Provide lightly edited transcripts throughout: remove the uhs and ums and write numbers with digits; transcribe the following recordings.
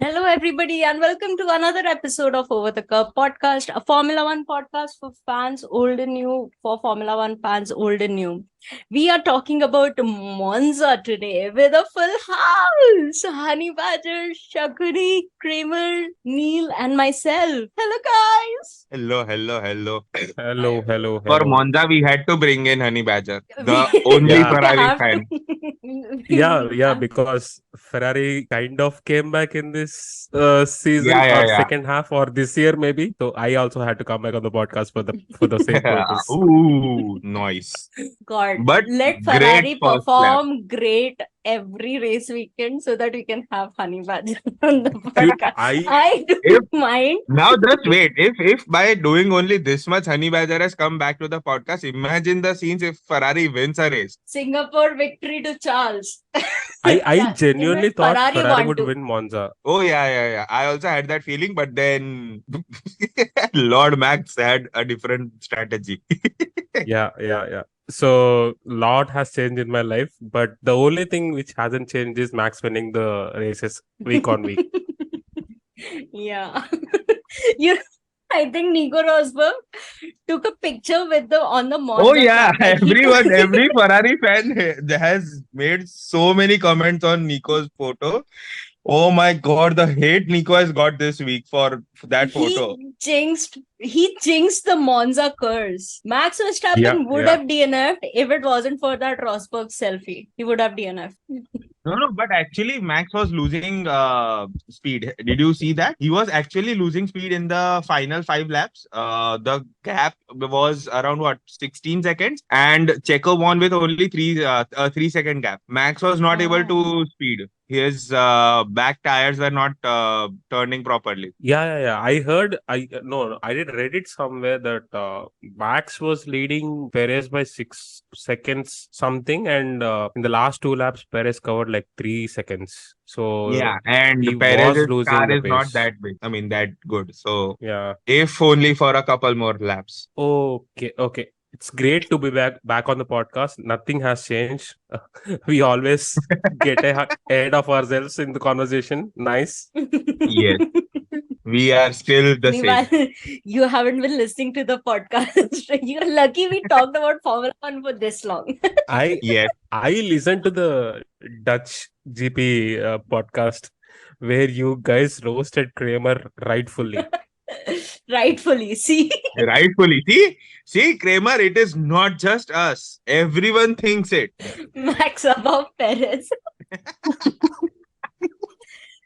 Hello, everybody, and welcome to another episode of Over the Cup podcast, a Formula One podcast for fans old and new, for Formula One fans old and new. We are talking about Monza today with a full house. Honey Badger, Shakuri, Kramer, Neil, and myself. Hello, guys. Hello. Hello. For Monza, we had to bring in Honey Badger, We, the only Yeah, we Ferrari have to. fan. yeah, have because Ferrari kind of came back in this season Yeah, or yeah, second half or this year maybe. So I also had to come back on the podcast for the same yeah. purpose. Ooh, nice. God, But let great Ferrari first lap. perform great every race weekend so that we can have Honey Badger on the See, podcast. I I If don't mind. now just wait, if by doing only this much, Honey Badger has come back to the podcast. Imagine the scenes if Ferrari wins a race. Singapore victory to Charles. I Yeah, genuinely even thought Ferrari Ferrari want would to. win Monza. Oh yeah. I also had that feeling, but then Lord Max had a different strategy. Yeah. So lot has changed in my life, but the only thing which hasn't changed is Max winning the races week on week. Yeah. you I think Nico Rosberg took a picture with the on the Oh Monza yeah, track. Like he took every Ferrari fan has made so many comments on Nico's photo. Oh my God, the hate Nico has got this week for that photo. he jinxed the Monza curse. Max Yeah, Verstappen would yeah. have DNF'd if it wasn't for that Rosberg selfie. He would have DNF'd. No, but actually Max was losing speed. Did you see that? He was actually losing speed in the final 5 laps. The gap was around what 16 seconds, and Checo won with only 3 second gap. Max was not able Oh. to speed. His back tires were not turning properly. Yeah. I heard. I did read it somewhere that Max was leading Perez by 6 seconds something, and in the last two laps, Perez covered like 3 seconds. So Yeah, and he was Perez's losing car the is not pace. that big. I mean, that good. So, Yeah. if only for a couple more laps. Okay. It's great to be back on the podcast. Nothing has changed. We always get ahead of ourselves in the conversation. Nice. Yes, we are still the same. Meanwhile, you haven't been listening to the podcast. You're lucky we talked about Formula One for this long. I Yes. I listened to the Dutch GP podcast where you guys roasted Kramer rightfully. Rightfully. See, Rightfully. See, Kramer, it is not just us. Everyone thinks it. Max above Perez.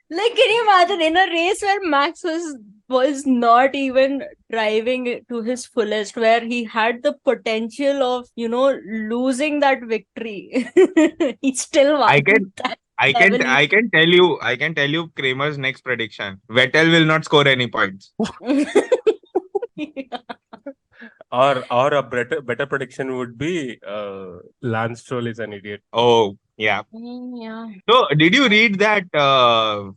Like, can you imagine in a race where Max was not even driving to his fullest, where he had the potential of losing that victory, he still won I can that I can level. I can tell you Kramer's next prediction. Vettel will not score any points. Or a better prediction would be Lance Stroll is an idiot. Oh, yeah. Yeah. So, did you read that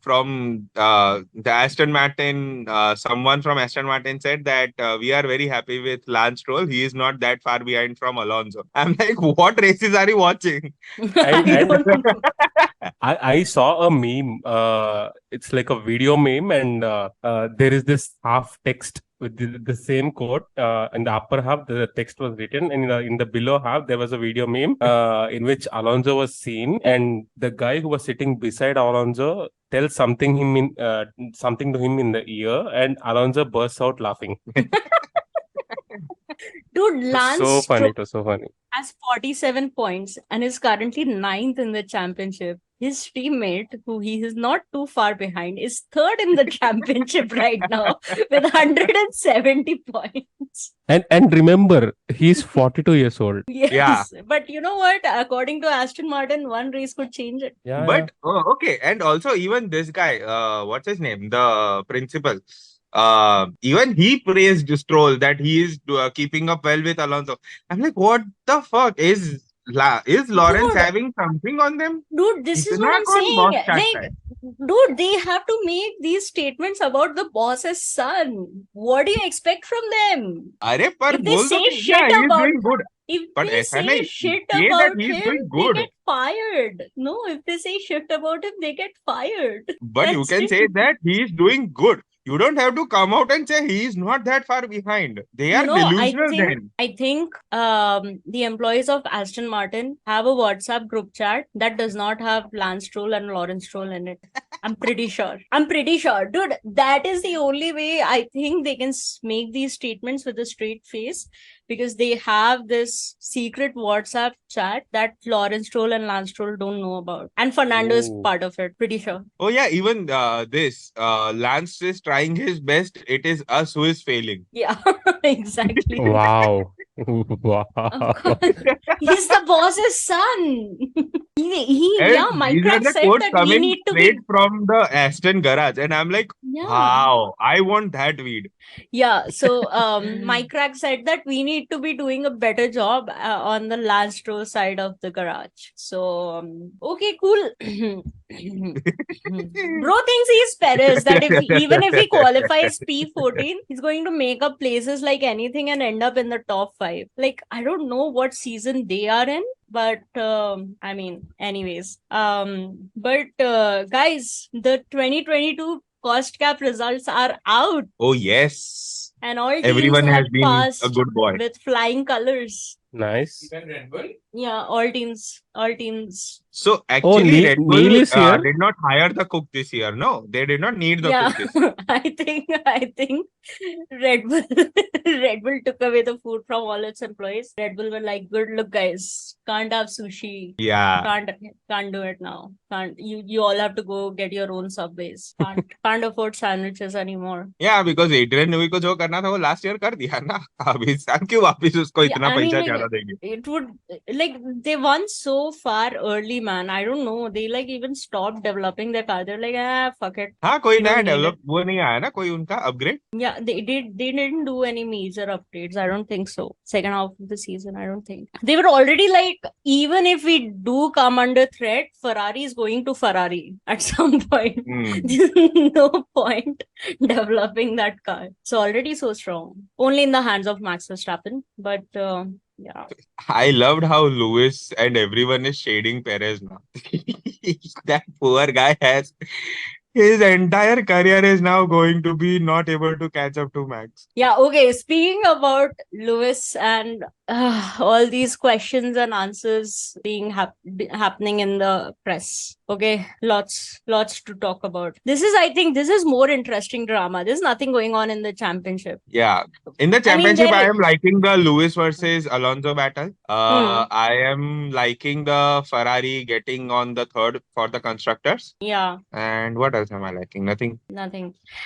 from the Aston Martin? Someone from Aston Martin said that we are very happy with Lance Stroll. He is not that far behind from Alonso. I'm like, what races are you watching? And I and don't know. I saw a meme. It's like a video meme, and there is this half text with the same quote. In the upper half, the text was written, and in the below half, there was a video meme in which Alonso was seen, and the guy who was sitting beside Alonso tells something to him in the ear, and Alonso bursts out laughing. Dude, It was Lance so funny. Stroll It was so funny. has 47 points and is currently ninth in the championship. His teammate, who he is not too far behind, is third in the championship right now with 170 points. And remember, he's 42 years old. Yes, Yeah. but you know what? According to Aston Martin, one race could change it. Yeah. But okay, and also even this guy, what's his name? The principal. Even he praised Stroll that he is keeping up well with Alonso. I'm like, what the fuck is Lawrence Dude, having something on them? this is what इतना I'm कौन saying. boss चाटता Like, है? Dude, they have to make these statements about the boss's son. What do you expect from them? अरे पर If they बोल दो say कि shit yeah, he is about doing good. if But they ऐसा say नहीं, shit say that about he is him, doing they good. get fired. No, if they say shit about him, they get fired. But you That's can it. say that he is doing good. You don't have to come out and say he is not that far behind. They are delusional then. I think the employees of Aston Martin have a WhatsApp group chat that does not have Lance Stroll and Lawrence Stroll in it. I'm pretty sure. Dude, that is the only way I think they can make these statements with a straight face, because they have this secret WhatsApp chat that Lawrence Stroll and Lance Stroll don't know about. And Fernando is Ooh. part of it, pretty sure. Oh yeah, even Lance is trying his best. It is us who is failing. Yeah, exactly. Wow. Of Wow. course. He's the boss's son. And Yeah, these are Minecraft the said quotes that we coming need to straight be. from the Aston garage, and I'm like, Yeah. wow, I want that weed. Yeah, so Minecraft said that we need to be doing a better job on the last row side of the garage. So, okay, cool. Bro thinks he's Perez, that even if he qualifies P14, he's going to make up places like anything and end up in the top 5. Like, I don't know what season they are in, but I mean, anyways. But guys, the 2022 cost cap results are out, Oh yes, and all teams everyone have has been passed a good boy. with flying colors. Nice. Yeah, all teams. So actually, Red Bull Neil is here. did not hire the cook this year. No, they did not need the Yeah, cook this year. I think Red Bull Red Bull took away the food from all its employees. Red Bull were like, good look, guys, can't have sushi. Yeah. Can't do it now. Can't you all have to go get your own subways. Can't afford sandwiches anymore. Yeah, because Adrian Newey को जो करना था वो last year कर दिया ना. अभी इस साल क्यों वापस उसको Yeah, इतना I mean, पैसा like, ज्यादा देंगे? it would, like, they won so far early, man. I don't know. They like even stopped developing their car. They're like, fuck it. हाँ, कोई We नया don't need डेवलप it. वो नहीं आया ना, कोई उनका upgrade. Yeah, they didn't do any major updates. I don't think so. Second half of the season, I don't think. They were already like, even if we do come under threat, Ferrari is going to Ferrari at some point. There's no point developing that car. It's already so strong. Only in the hands of Max Verstappen. But yeah. I loved how Lewis and everyone is shading Perez now. That poor guy has his entire career is now going to be not able to catch up to Max. Yeah, okay. Speaking about Lewis and all these questions and answers being happening in the press. Okay, lots to talk about. I think this is more interesting drama. There's nothing going on in the championship. Yeah, in the championship, I am liking the Lewis versus Alonso battle. I am liking the Ferrari getting on the third for the constructors. Yeah. And what else am I liking? Nothing.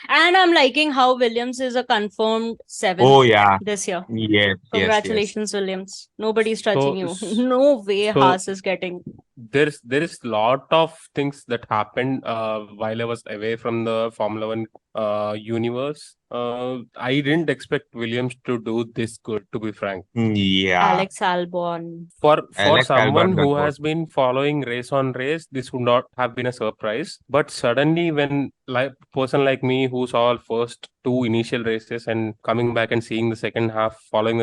And I'm liking how Williams is a confirmed 7th. Oh yeah, this year. Yes. Congratulations, Williams. Nobody's touching you. No way Haas is getting. There is lot of things that happened while I was away from the Formula One universe. I didn't expect Williams to do this good, to be frank. Yeah. Alex Albon. For Alex someone Albon who got has been following race on race, this would not have been a surprise. But suddenly, when like person like me who saw first 2 initial races and coming back and seeing the second half, following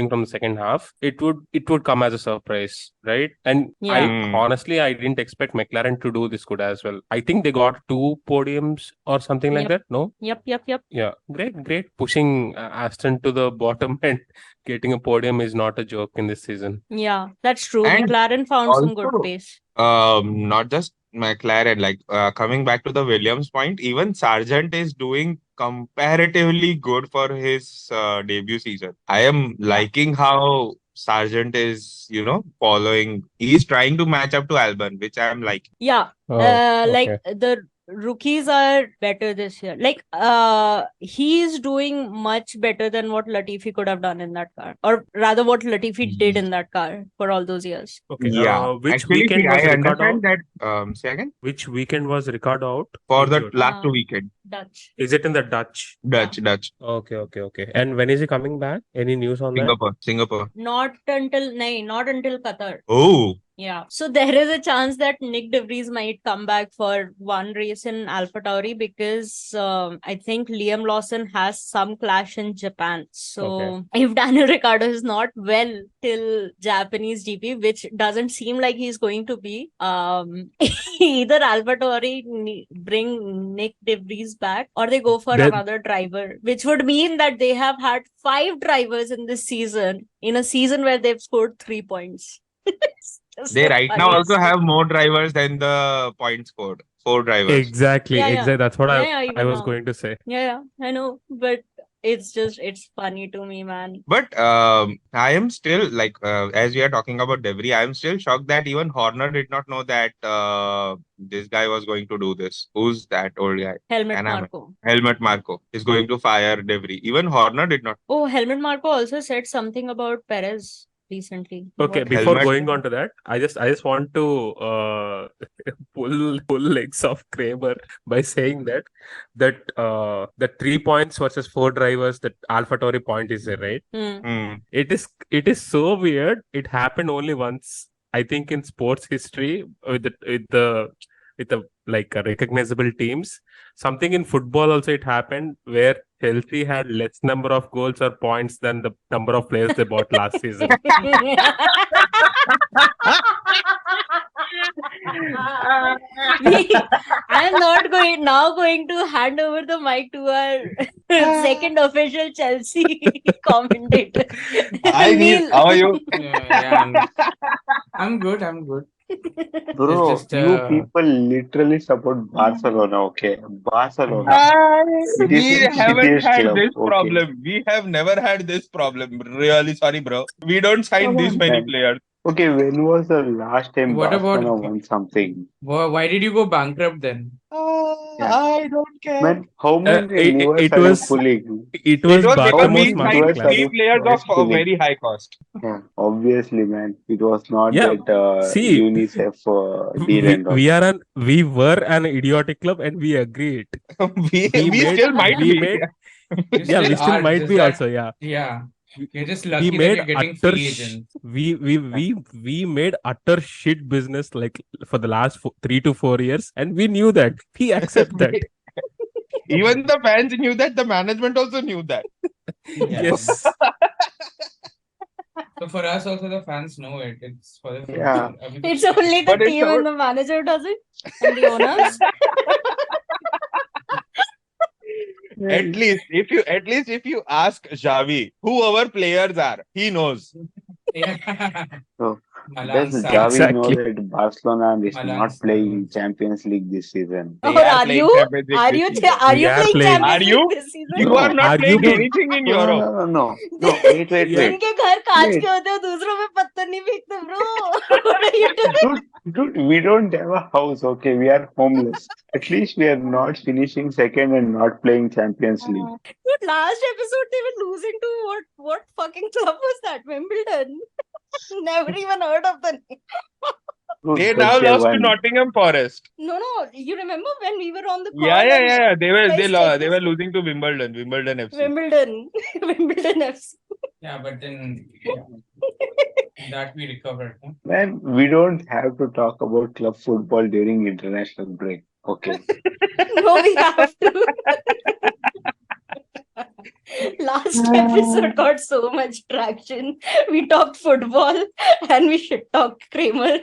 from the second half, it would come as a surprise, right? And Yeah. honestly, I didn't expect McLaren to do this good as well. I think they got 2 podiums or something like that. No. Yep. Yeah, great. Pushing Aston to the bottom and getting a podium is not a joke in this season. Yeah, that's true. And McLaren found some good also, pace. Not just McLaren, like coming back to the Williams point, even Sargent is doing comparatively good for his debut season. I am liking how Sargent is, following. He's trying to match up to Albon, which I am liking. Yeah. Like Okay. the rookies are better this year. Like he's doing much better than what Latifi could have done in that car, or rather what Latifi did in that car for all those years. Okay. Yeah. Which Actually, weekend was I Ricardo out? understand that. Say again? Which weekend was Ricardo out? For the Injured. last 2 weekend. Dutch. Is it in the Dutch? Dutch. Okay. And when is he coming back? Any news on that? Singapore. Not until Qatar. Oh. Yeah. So there is a chance that Nick DeVries might come back for one race in AlphaTauri because I think Liam Lawson has some clash in Japan. So if Daniel Ricciardo is not well till Japanese GP, which doesn't seem like he's going to be, either AlphaTauri bring Nick DeVries back or they go for another driver, which would mean that they have had 5 drivers in this season, in a season where they've scored 3 points. They right now also have more drivers than the points scored. 4 drivers. Exactly. That's what I was now. going to say. Yeah, I know, but it's funny to me, man. But I am still like, as we are talking about Devry, I am still shocked that even Horner did not know that this guy was going to do this. Who's that old guy? Helmut Marko. Helmut Marko is going to fire Devry. Even Horner did not. Oh, Helmut Marko also said something about Perez recently. Okay, before going on to that, I just want to pull legs of Kramer by saying that the 3 points versus 4 drivers, that AlphaTauri point is there, right? It is so weird. It happened only once, I think, in sports history with the like recognizable teams. Something in football also it happened where Chelsea had less number of goals or points than the number of players they bought last season. I am not going to hand over the mic to our second official Chelsea commentator. Hi, Neil. How are you? I'm good. Bro, It's just, you people literally support Barcelona, okay? Barcelona. It is We the haven't shittiest had club, this okay? problem. We have never had this problem. Really sorry, bro. We don't sign Come these on, many man. players. Okay, when was the last time What about- Barcelona won something? why did you go bankrupt then? Yeah. I don't care. Man, how many levers it are you was- pulling? It was because Bartomeus we How signed much Masterclass. 3 players West of pulling? very high cost. Yeah, obviously, man. It was not Yeah, that see, UNICEF deal and all. we were an idiotic club and we agreed. we made- still might we be. made- You Yeah, we still are, might just be that- also, yeah. Yeah. You're just We lucky that made you're getting utter free agents. we made utter shit business like for the last 3 to 4 years, and we knew that. We accept that. Even the fans knew that. The management also knew that. Yes. So for us also the fans know it. It's for the Yeah. It's only the But it's team and the manager does it, and the owners. At least if you ask Xavi who our players are, he knows. So, Milan does San- Xavi know Exactly. that Barcelona is Milan not San- playing Champions League this season? They Or are playing you? Champions League Are this you? season. Are We you are playing playing. Champions Are you? League this season? You No. are not playing Arguably- anything in No, Europe. no. Wait. जिनके घर कांच Wait. के होते हो दूसरों में पत्थर नहीं फेंकते bro. What are you doing? Dude, we don't have a house, okay? We are homeless. At least we are not finishing second and not playing Champions League. Dude, last episode they were losing to what fucking club was that? Wimbledon. Never even heard of the name. Dude, They but now they lost to won. Nottingham Forest. No. You remember when we were on the call? Yeah. and They were Guys, they were losing to Wimbledon FC. Wimbledon. Wimbledon FC. Yeah, but then that we recovered. Huh? Man, we don't have to talk about club football during international break. Okay. No, we have to. Last episode got so much traction. We talked football and we shit talked Kramer.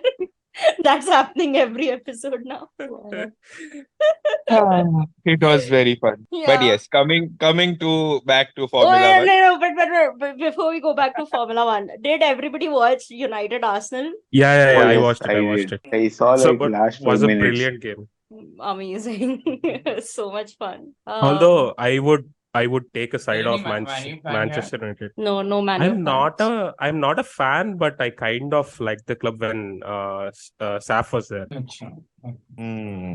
That's happening every episode now. It was very fun. Yeah. But yes, coming to back to Oh, Formula yeah, One. but before we go back to Formula One, did everybody watch United Arsenal? Yeah, Oh, I yes, watched it. I watched did. it. I saw So, like but last was 5 a minutes. brilliant game. Amazing. So much fun. Although I would take a side Any of Man U fan Manchester United. no Man U I'm not fans. a fan, but I kind of like the club when Saf was there. Acha. Hmm.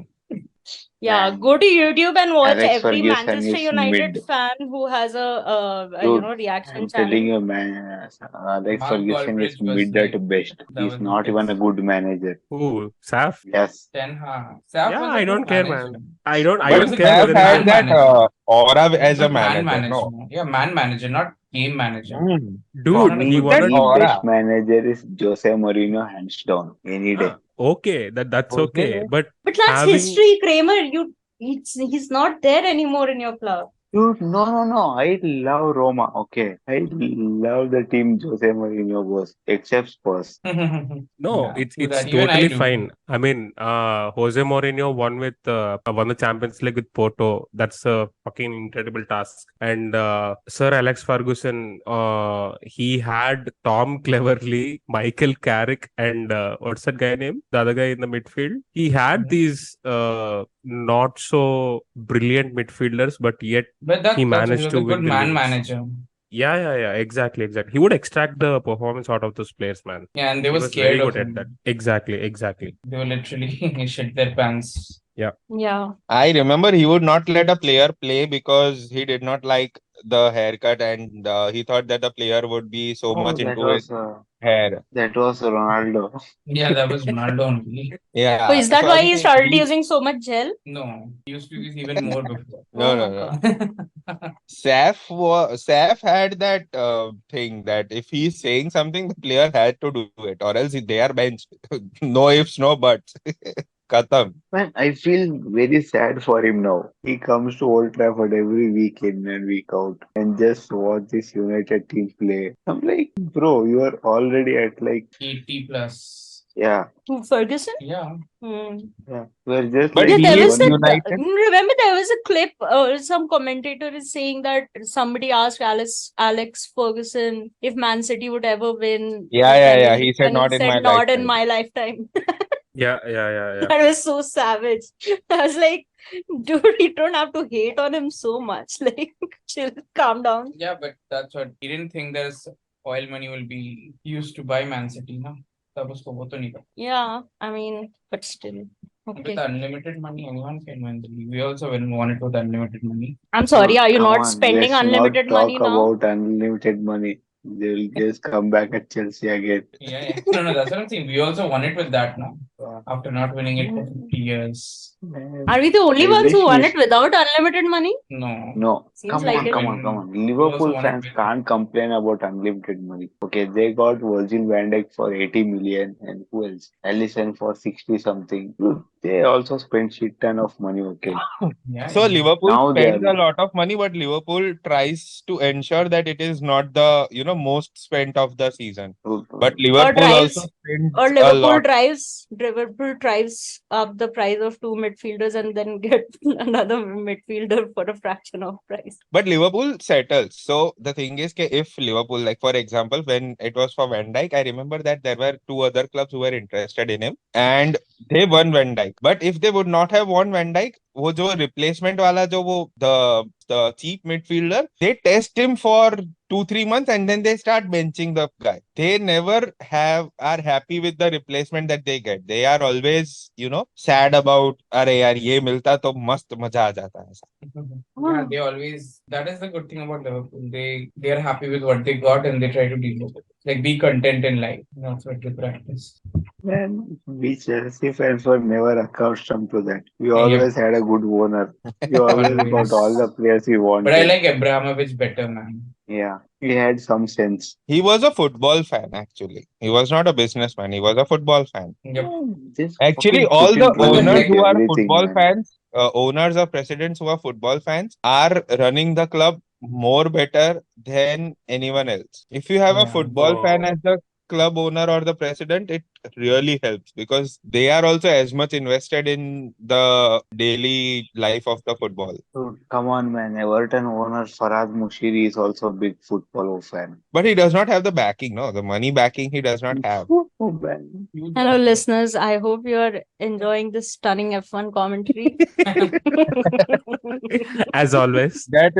Yeah, Man, go to YouTube and watch Alex every Ferguson Manchester is United mid. fan who has Dude, reaction I'm telling channel. you, man, Alex Mark Ferguson is Goldbridge was mid like, at best. that He's was the not even a best. good manager. Who? Saf? Yes. Ten Hag. Saf Yeah, was I a good don't care, manager. man. I don't He But was a care Saf whether good he's had man a that manager. aura He as a good man manager, manager. no? Yeah, man manager, not game manager. Hmm. dude. Not a He good Me, won a That me aura. best manager is Jose Mourinho, hands down, any day. okay. That's okay. Jose. But But that's having history, Kramer. He's not there anymore in your club. Dude, no. I love Roma. Okay, I love the team Jose Mourinho was, except Spurs. no, Yeah, true it's that. Even I totally do. fine. I mean, Jose Mourinho won the Champions League with Porto. That's a fucking incredible task. And Sir Alex Ferguson, he had Tom Cleverley, Michael Carrick, and what's that guy name? The other guy in the midfield. He had Mhm. these not so brilliant midfielders, but yet But he that's he managed was to a good win the man leagues. manager. Yeah, exactly. He would extract the performance out of those players, man. Yeah, and they He were was very scared of good at that. him. Exactly. They were literally shit their pants. Yeah. Yeah. I remember he would not let a player play because he did not like the haircut, and he thought that the player would be so Oh, much into his hair. that was Ronaldo. Yeah, that was Ronaldo only. So Yeah. is that So I why he think started he. using so much gel? No, he used to use even more before. Oh No, my no, no. god. Saf had that thing that if he's saying something, the player had to do it, or else they are benched. No ifs, no buts. Khatam. Man, I feel very sad for him now. He comes to Old Trafford every week in and week out and just watch this United team play. I'm like, bro, you are already at like, 80 plus. yeah, Who, Ferguson? Yeah. Hmm. yeah. We're just But Yeah, like there he is was one. United. remember there was a clip, some commentator is saying that somebody asked Alex Ferguson if Man City would ever win the Yeah. Premier He League, said and he not in said, my not in lifetime. my lifetime. Yeah. That was so savage. I was like, dude, you don't have to hate on him so much. Like, chill, calm down. Yeah, but that's what he didn't think there's oil money will be used to buy Man City, no? That was for Botonica. Yeah, I mean, but still. With Okay. unlimited money, anyone can win the league. We also want it with unlimited money. I'm sorry, are you Come not on, spending let's not unlimited money talk now? about unlimited money. They'll just come back at Chelsea again. Yeah. No, that's what I'm saying. We also won it with that now. After not winning it for 50 years. Man, Are we the only I ones who wish won we it without unlimited money? No. No, Seems come like on, it. come on, come on. We also Liverpool won it fans with can't complain about unlimited money. Okay, they got Virgil van Dijk for 80 million and who else? Alisson for 60 something. Look, they also spent shit ton of money, okay. Yeah. So Liverpool Now they spends a are lot of money, but Liverpool tries to ensure that it is not the most spent of the season. But Liverpool also Or spends a lot. Liverpool drives up the price of two midfielders and then get another midfielder for a fraction of price. But Liverpool settles. So the thing is, if Liverpool, like for example, when it was for Van Dijk, I remember that there were two other clubs who were interested in him, and they won Van Dijk. But if they would not have won Van Dijk, वो जो replacement वाला जो वो the cheap midfielder, they test him for 2-3 months and then they start benching the guy. They never are happy with the replacement that they get. They are always sad about अरे यार ये मिलता तो मस्त मजा आ जाता है. Yeah, they always. That is the good thing about Liverpool. They are happy with what they got and they try to deal with it. Like be content in life. That's what they practice. Man, we Chelsea fans were never accustomed to that. We Yeah. always had a good owner. We always got all the players we But I wanted. like Abramovich better, man. Yeah, he had some sense. He was a football fan, actually. He was not a businessman. He was a football fan. Yep. This Actually, fucking all the Putin brother owners make who are everything, football man. fans, owners or presidents who are football fans, are running the club more better than anyone else. If you have a Yeah. football fan as the club owner or the president, it really helps because they are also as much invested in the daily life of the football. Dude, come on, man. Everton owner Farhad Mushiri is also a big football fan. But he does not have the backing, no, the money backing he does not have. Oh, man. Hello, listeners. I hope you're enjoying this stunning F1 commentary. As always. That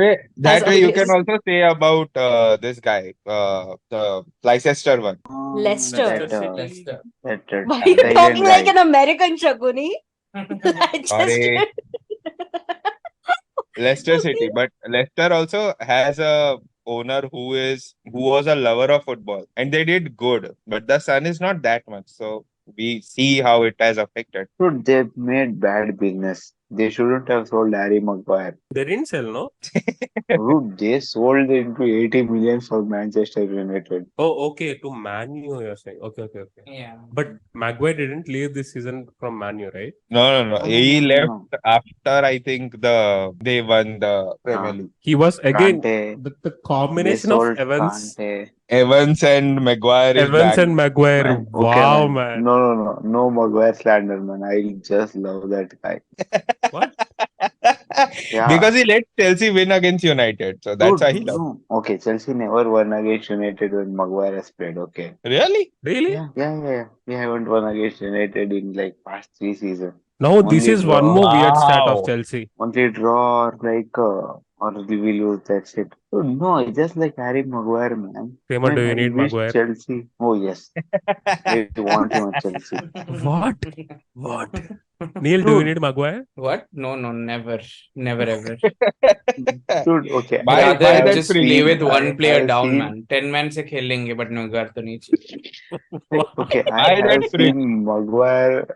As way you can always. also say about this guy, the Leicester one. Leicester. Leicester. That Why are you Thailand talking like guy. an American, Shaguni? Just Sorry. Leicester City, Okay. but Leicester also has a owner who was a lover of football, and they did good. But the son is not that much, so we see how it has affected. Dude, they've made bad business. They shouldn't have sold Harry Maguire. They didn't sell, no? Dude, they sold into 80 million for Manchester United. Oh, okay. To Man U, you're saying. Okay. Yeah. But Maguire didn't leave this season from Man U, right? No. No, no, He no, no, left no. after I think they won the Premier Uh, League. He was again Kante, the they combination of sold Kante. Evans and Maguire is Evans back. and Maguire. Man, okay, Wow, man. man. No Maguire slander, man. I just love that guy. What? Yeah, Because he let Chelsea win against United, so that's dude, why he loves. no. Okay, Chelsea never won against United when Maguire has played. Okay. Really? Really? Yeah. We haven't won against United in like past 3 seasons. No, this Only is one more draw, weird stat of Wow. Chelsea. only draw or or we will lose. That's it. So no, it's just like Harry Maguire, man. Kramer, do Man, you I need wish Maguire? Chelsea. Oh yes, I want him at Chelsea. What? What? Neil, do you Dude, need Maguire? What? No, never ever. dude. Okay, Buy I buy Rather have that just play fridge. with seen. one I player have down, seen. man. 10 man se khelenge, but no gar to nahi chahiye. Okay, I Buy that have fridge. seen Maguire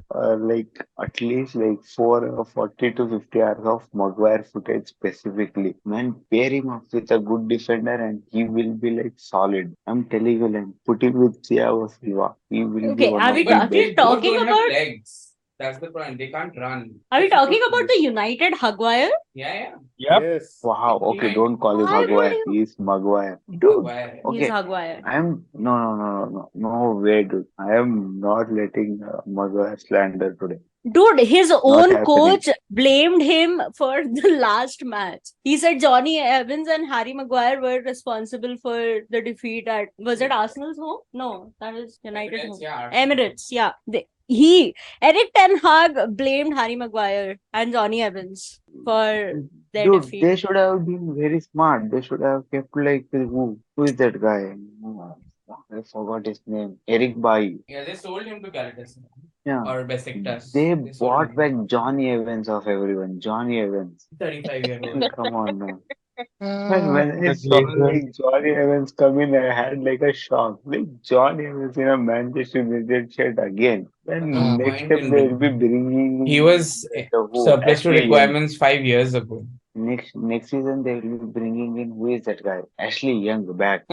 like at least like 40 to 50 hours of Maguire footage specifically. Man, pair him up with a good defender and he will be like solid. I'm telling you, like, put him with Thiago Silva. He will be Okay, one of the But are we they best. both talking don't have about legs. That's the point. They can't run. are we That's talking the about the United Hugwire? Yeah. Yep. Yes. Wow, okay, United don't call him Why would Maguire. you? He's Maguire. Dude, Maguire. He's okay. Hugwire. No way, dude. I am not letting Maguire slander today. Dude, his Not own happening. coach blamed him for the last match. He said Johnny Evans and Harry Maguire were responsible for the defeat at, was it Arsenal's home? No, that is United Emirates, home. yeah. Emirates, yeah. Eric Ten Hag blamed Harry Maguire and Johnny Evans for their Dude, defeat. they should have been very smart. They should have kept like who is that guy? Oh, I forgot his name. Eric Bailly. Yeah, they sold him to Galatasaray Yeah. or Besiktas. They sold bought him. back Johnny Evans of everyone. Johnny Evans. 35-year-old. Come on, man. Man, when I The saw Glazers. like Johnny Evans come in, I had like a shock. Like Johnny Evans in a Manchester United shirt again. Then What's the next point step in they will be bringing He was like a surplus to Ashley Young. requirements 5 years ago. Next season they will be bringing in who is that guy? Ashley Young back.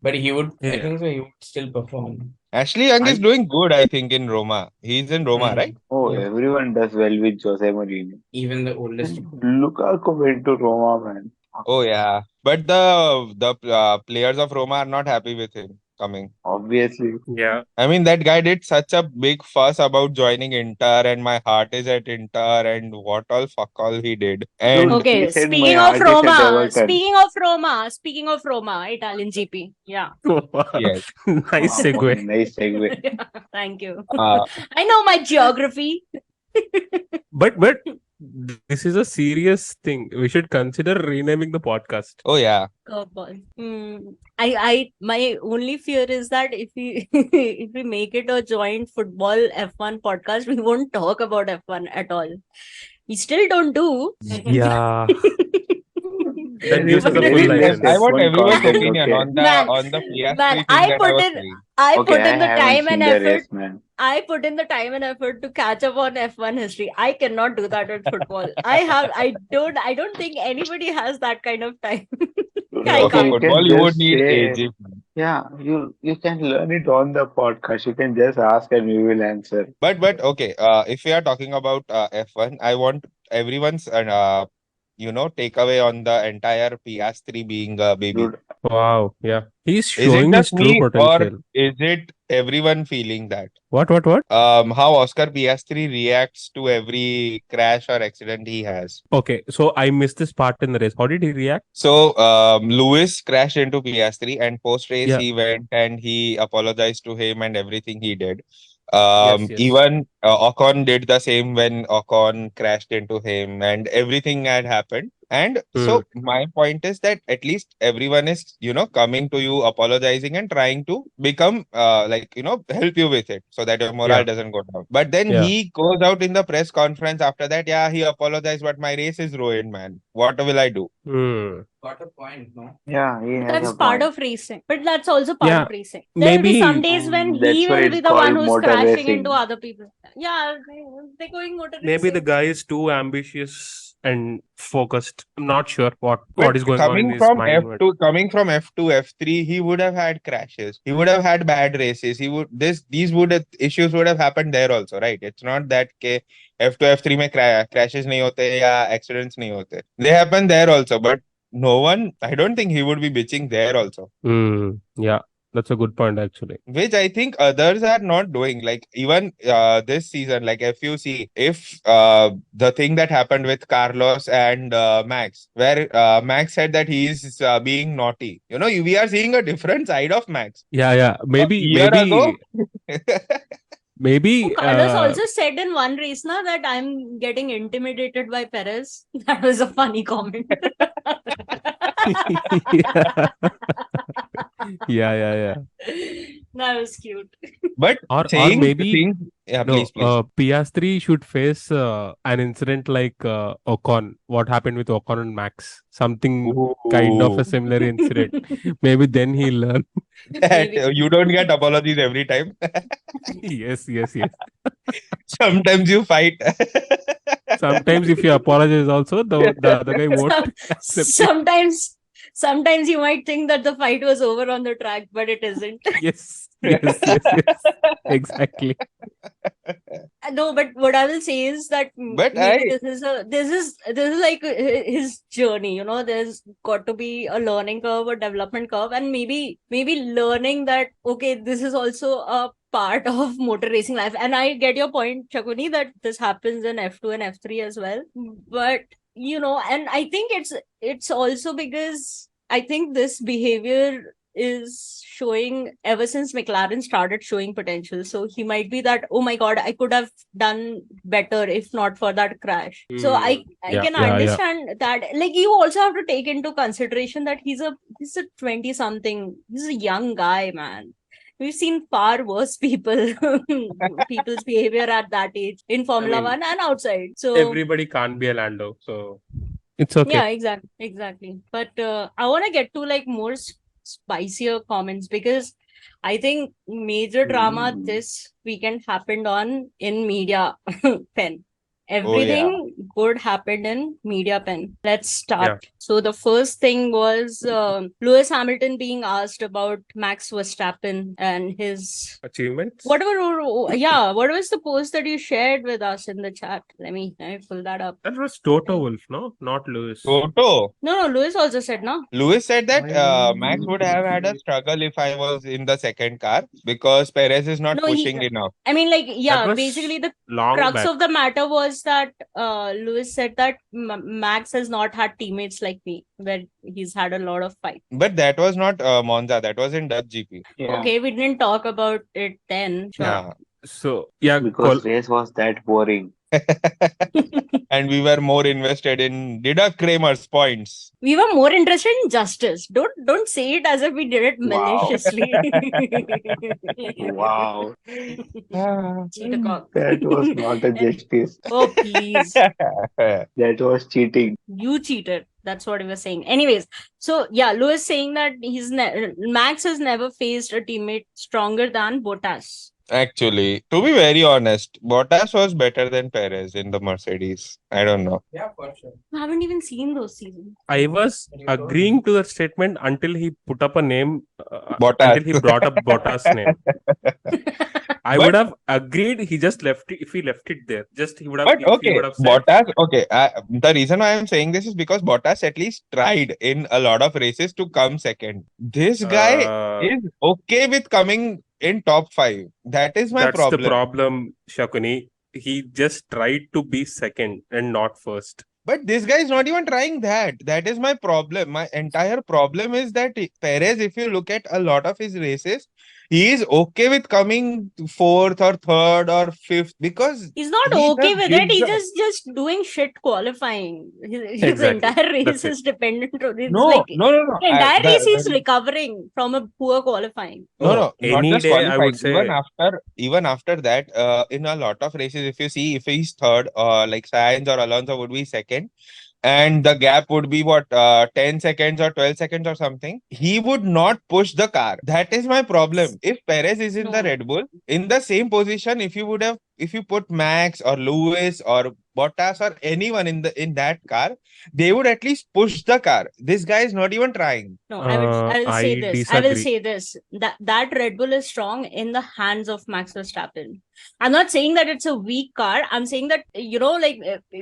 But he would, I Yeah. think so, he would still perform. Ashley Young is I doing good, I think, in Roma. He's in Roma, right? Oh, Yeah. everyone does well with Jose Mourinho. Even the oldest. And Lukaku went to Roma, man. Oh yeah, but the players of Roma are not happy with him coming. Obviously. Yeah. I mean, that guy did such a big fuss about joining Inter, and my heart is at Inter, and what all fuck all he did. And Dude, he Okay, said my speaking of heart is at Roma, Everton. speaking of Roma, Italian GP. Yeah. yes, Nice Wow, segue. nice segue. Thank you. uh, I know my geography. But this is a serious thing. We should consider renaming the podcast. oh yeah, Curveball. My only fear is that if we if we make it a joint football F1 podcast, we won't talk about F1 at all. We still don't do. Yeah. That gives us But a Very full less license. I want F1 everyone's content, opinion okay. on the Man, Piastri man, thing I that I put was in saying. I Okay, put I in the haven't time seen and the effort. race, man. I put in the time and effort to catch up on F1 history. I cannot do that with football. I don't think anybody has that kind of time. I No, for Okay, you can't. can football you would just need say, ages. yeah, you can learn it on the podcast. You can just ask and we will answer. But okay, if we are talking about F1, I want everyone's takeaway on the entire PS3 being a baby. Dude, Wow. Yeah. He's Is it showing his just true me or potential. is it everyone feeling that? What? How Oscar PS3 reacts to every crash or accident he has. Okay, so I missed this part in the race. How did he react? So Lewis crashed into PS3 and post race Yeah. he went and he apologized to him and everything he did. Yes. Even Ocon did the same when Ocon crashed into him, and everything had happened. And so my point is that at least everyone is, coming to you, apologizing and trying to become, help you with it so that your morale Yeah. doesn't go down. But then Yeah. he goes out in the press conference after that. Yeah, he apologized, but my race is ruined, man. What will I do? Got a point, no? Yeah, he But has that's a part point. of racing. But that's also part Yeah. of racing. There will be some Maybe days when And he that's why will it's be the one called who's motor crashing into racing. other people. Yeah, they're going motor maybe the racing. guy is too ambitious and focused. I'm not sure what But is going on in coming his from mind. F2, F3, he would have had crashes. He would have had bad races. These issues would have happened there also, right? It's not that F2, F3 में crashes नहीं होते या accidents नहीं होते. They happen there also, but no one. I don't think he would be bitching there also. Yeah, that's a good point actually. Which I think others are not doing. Like even this season, like if you see, if the thing that happened with Carlos and Max, where Max said that he is being naughty, we are seeing a different side of Max. Yeah. A Maybe year ago, maybe Carlos also said in one race now that I'm getting intimidated by Perez. That was a funny comment. yeah. That was cute. but Or saying maybe things, yeah, please. PS3 should face an incident like Ocon. What happened with Ocon and Max? Something kind of Ooh. a similar incident. Maybe then he'll learn. Maybe. You don't get apologies every time. Yes. Sometimes you fight. Sometimes if you apologize also, the other guy won't Some- accept it. sometimes you might think that the fight was over on the track, but it isn't. Yes. Exactly. No, but what I will say is that But maybe this is like his journey. There's got to be a learning curve, a development curve, and maybe learning that okay, this is also a part of motor racing life. And I get your point, Shakuni, that this happens in F2 and F3 as well. But and I think it's also because I think this behavior is showing ever since McLaren started showing potential. So he might be that, oh my God, I could have done better if not for that crash. So I Yeah, can yeah. understand that. Like you also have to take into consideration that he's a 20 something, he's a young guy, man. We've seen far worse people's behavior at that age in Formula One and outside. So Everybody can't be a Lando, so it's okay. yeah, exactly. But I want to get to like more spicier comments because I think major drama this weekend happened on in media pen. Oh, yeah. Everything good happened in media pen. Let's start. So the first thing was Lewis Hamilton being asked about Max Verstappen and his Achievements. whatever was the post that you shared with us in the chat? Let me pull that up. That was Toto Wolf, no? Not Lewis. Toto. No, Lewis also said no. Lewis said that Max would have had a struggle if I was in the second car because Perez is not No, pushing enough. I mean, like, That yeah, was basically the long crux back. of the matter was that Lewis said that Max has not had teammates like me, where he's had a lot of fight. But that was not Monza. That was in Dutch GP. Yeah, Okay, we didn't talk about it then. Sure. Yeah. So yeah, because race was that boring. And we were more invested in deduct Kramer's points. We were more interested in justice. Don't say it as if we did it Wow. maliciously. Wow, Cheater cock. that was not a justice. Oh, please. That was cheating. You cheated. That's what he was saying. Anyways, so yeah, Lewis saying that Max has never faced a teammate stronger than Bottas. Actually, to be very honest, Bottas was better than Perez in the Mercedes. I don't know. Yeah, for sure. I haven't even seen those seasons. I was agreeing to that statement until he put up a name, Bottas. until he brought up Bottas' name. I would have agreed. He just left it. If he left it there, just he would have. But if he okay, would have said, Bottas. Okay, the reason why I'm saying this is because Bottas at least tried in a lot of races to come second. This guy is okay with coming in top 5. That is my that's problem. the problem, Shakuni. He just tried to be second and not first. But this guy is not even trying that. That is my problem. My entire problem is that Perez, if you look at a lot of his races, he is okay with coming fourth or third or fifth because He's not he okay just with it. gives He's up. just doing shit qualifying. His Exactly. entire race That's it. is dependent on it's No, like no, no, no. the entire race he's The recovering from a poor qualifying. No, Oh, no, not any just day I would qualifying. say Even after that, in a lot of races, if you see, if he's third, like Sainz or Alonso would be second, and the gap would be what, 10 seconds or 12 seconds or something, he would not push the car. That is my problem. If Perez is in the No. Red Bull, in the same position, if you put Max or Lewis or Bottas or anyone in that car, they would at least push the car. This guy is not even trying. No, I will say I this. I will disagree. say this. That Red Bull is strong in the hands of Max Verstappen. I'm not saying that it's a weak car. I'm saying that, like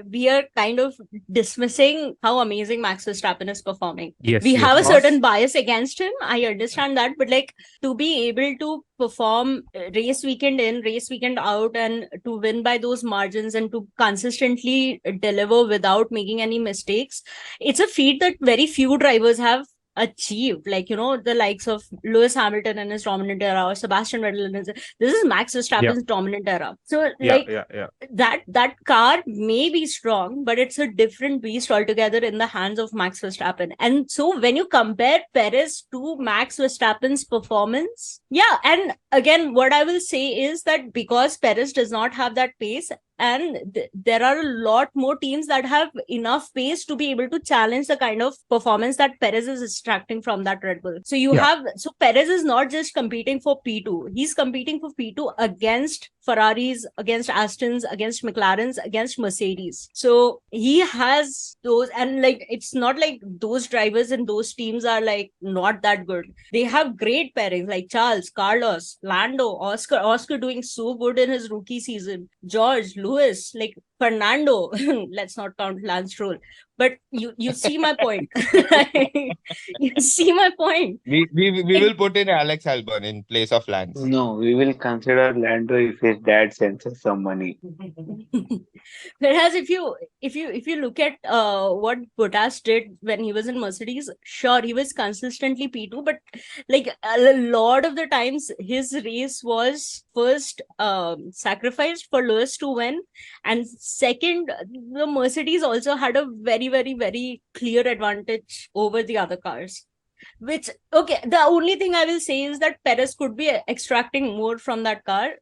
we are kind of dismissing how amazing Max Verstappen is performing. Yes, We have a yes. certain bias against him. I understand that, but like to be able to perform race weekend in, race weekend out, and to win by those margins and to consistently deliver without making any mistakes, it's a feat that very few drivers have achieved. Like, the likes of Lewis Hamilton in his dominant era, or Sebastian Vettel in his, this is Max Verstappen's dominant era. So Yeah, like yeah. that car may be strong, but it's a different beast altogether in the hands of Max Verstappen. And so when you compare Perez to Max Verstappen's performance, yeah, and again, what I will say is that because Perez does not have that pace, and there are a lot more teams that have enough pace to be able to challenge the kind of performance that Perez is extracting from that Red Bull. So so Perez is not just competing for P2, he's competing for P2 against Ferraris, against Astons, against McLarens, against Mercedes. So he has those, and like it's not like those drivers and those teams are like not that good. They have great pairings like Charles, Carlos, Lando, Oscar doing so good in his rookie season, George, Lewis, like Fernando. Let's not count Lance Stroll. But you see my point. You see my point. We will put in Alex Albon in place of Lance. No, we will consider Lando if his dad sends us some money. Whereas if you look at what Bottas did when he was in Mercedes, sure, he was consistently P2, but like a lot of the times his race was first sacrificed for Lewis to win, and second, the Mercedes also had a very, very, very clear advantage over the other cars. Which, okay, the only thing I will say is that Perez could be extracting more from that car.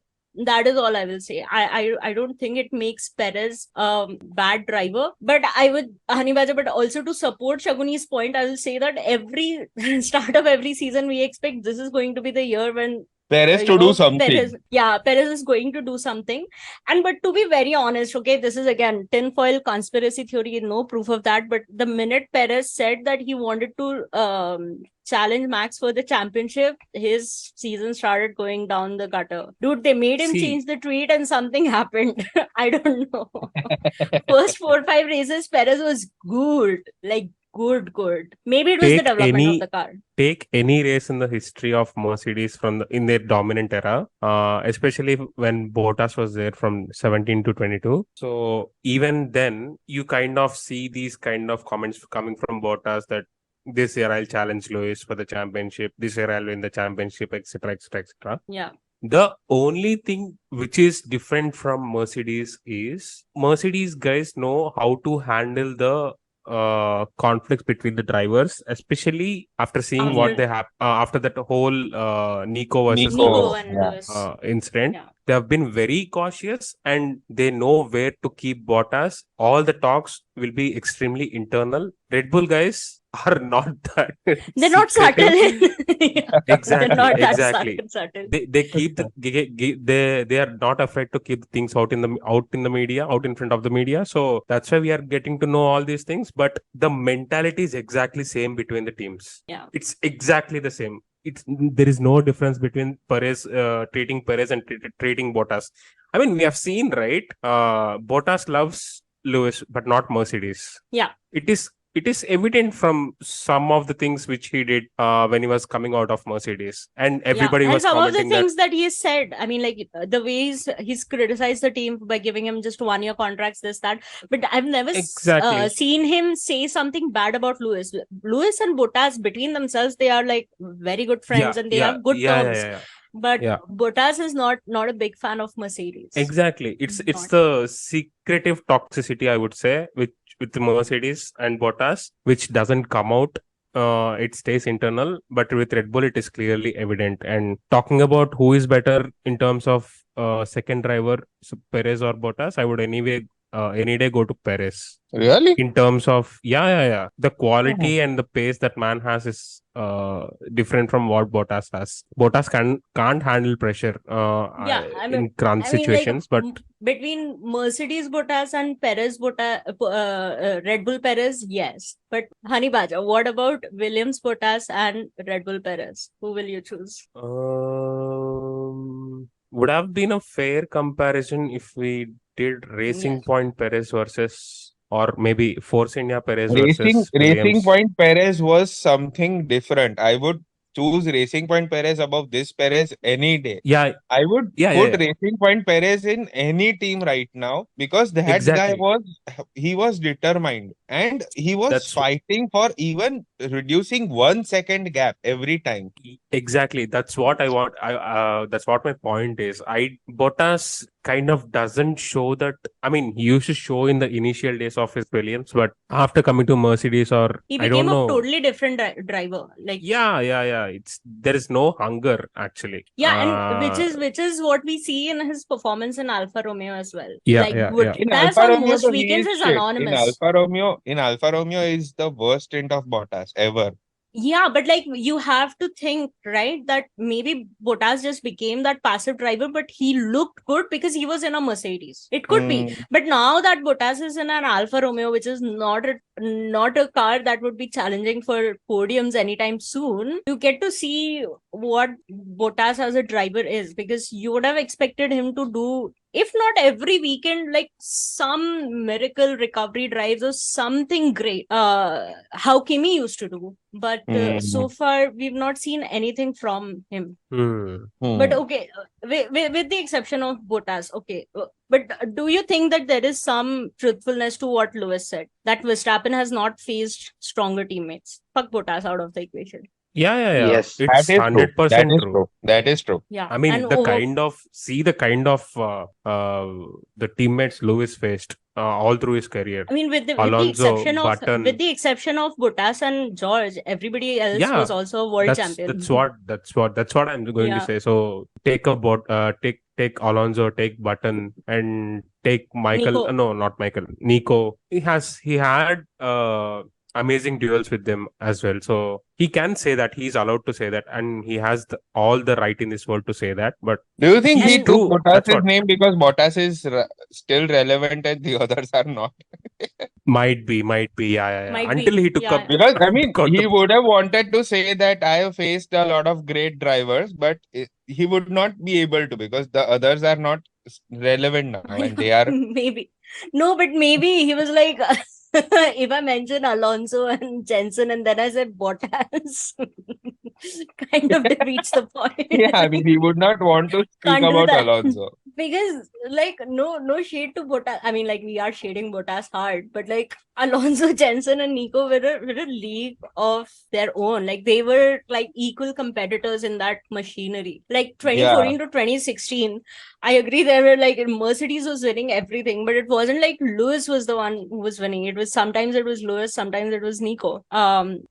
That is all I will say. I don't think it makes Perez bad driver. But I would, Honey Badger, but also to support Shaguni's point, I will say that every start of every season, we expect this is going to be the year when Perez to do something. Perez is going to do something. And but to be very honest, okay, this is again tinfoil conspiracy theory, no proof of that. But the minute Perez said that he wanted to challenge Max for the championship, his season started going down the gutter. Dude, they made him change the tweet and something happened. I don't know. First 4 or 5 races, Perez was good. Like good. Maybe it was the development of the car. Take any race in the history of Mercedes in their dominant era, especially when Bottas was there from 17 to 22. So even then, you kind of see these kind of comments coming from Bottas that this year I'll challenge Lewis for the championship, this year I'll win the championship, etc., etc., etc. Yeah. The only thing which is different from Mercedes is Mercedes guys know how to handle the conflicts between the drivers, especially after seeing what they have after that whole Nico versus Lewis incident. Yeah. They have been very cautious and they know where to keep Bottas. All the talks will be extremely internal. Red Bull guys are not that. They're not subtle. Exactly. They're not exactly. That subtle. They keep they are not afraid to keep things out in the media, out in front of the media. So that's why we are getting to know all these things. But the mentality is exactly same between the teams. Yeah, it's exactly the same. There is no difference between Perez treating Perez and treating Bottas. I mean, we have seen, right? Bottas loves Lewis, but not Mercedes. Yeah, it is evident from some of the things which he did when he was coming out of Mercedes, and everybody was some commenting of the things that he said. I mean, like the ways he's criticized the team by giving him just 1-year contracts, this, that. But I've never seen him say something bad about Lewis. Lewis and Bottas between themselves, they are like very good friends and they have good terms. But Yeah. Bottas is not a big fan of Mercedes. Exactly. It's Not. the secretive toxicity, I would say, with the Mercedes and Bottas, which doesn't come out. It stays internal, but with Red Bull, it is clearly evident. And talking about who is better in terms of second driver, so Perez or Bottas, I would any day go to Perez. Really? In terms of the quality and the pace that man has is different from what Bottas has. Bottas can't handle pressure Yeah, in crunch like situations, but between Mercedes Bottas and Perez Bottas, Red Bull Perez, yes. But Honey Badger, what about Williams Bottas and Red Bull Perez? Who will you choose? would have been a fair comparison if we did Racing Yes. Point Perez versus, or maybe Force India Perez Racing versus Williams. Point Perez was something different. I would choose Racing Point Perez above this Perez any day. Yeah, I would yeah, put yeah. Racing Point Perez in any team right now because that guy Exactly. was determined and he was That's fighting for even reducing 1 second gap every time. Exactly. That's what I want. That's what my point is. Bottas kind of doesn't show that. I mean, he used to show in the initial days of his brilliance, but after coming to Mercedes, or He I don't became a know. totally different driver. Like Yeah. There is no hunger actually. yeah, and which is what we see in his performance in Alfa Romeo as well. Yeah, Like yeah, yeah. In Bottas Alfa on Romeo, most though, he weekends is is shit. anonymous. In Alfa Romeo is the worst stint of Bottas ever. Yeah, but like you have to think, right, that maybe Bottas just became that passive driver, but he looked good because he was in a Mercedes. It could be. But now that Bottas is in an Alfa Romeo, which is not a car that would be challenging for podiums anytime soon, you get to see what Bottas as a driver is, because you would have expected him to do, if not every weekend, like some miracle recovery drives or something great. How Kimi used to do. But so far, we've not seen anything from him. But okay, with the exception of Bottas, okay. But do you think that there is some truthfulness to what Lewis said? That Verstappen has not faced stronger teammates? Fuck Bottas out of the equation. Yeah. Yes. It's 100% true. That is true. Yeah. I mean, And the kind of the teammates Lewis faced all through his career. I mean, with the Alonso, exception of Bottas and George, everybody else was also a world champion. That's what I'm going to say. So take Alonso, take Button, and take Michael. Nico. No, not Michael. Nico. He had amazing duels with them as well. So he can say that. He's allowed to say that, and he has all the right in this world to say that. But do you think he took That's Bottas' what- name because Bottas is still relevant and the others are not? Might be, yeah. Might Until be, he took yeah. up Because I mean, got he the- would have wanted to say that I have faced a lot of great drivers, but he would not be able to because the others are not relevant now, and they are. Maybe. No, but maybe he was like, if I mention Alonso and Jensen and then I said Bottas, kind of defeats the point. Yeah, I mean, he would not want to speak Can't do about that. Alonso. Because like no shade to Bottas. I mean, like we are shading Bottas hard, but like Alonso, Jensen, and Nico were a league of their own. Like they were like equal competitors in that machinery. Like 2014 to 2016, I agree there were like Mercedes was winning everything, but it wasn't like Lewis was the one who was winning. It was sometimes it was Lewis, sometimes it was Nico.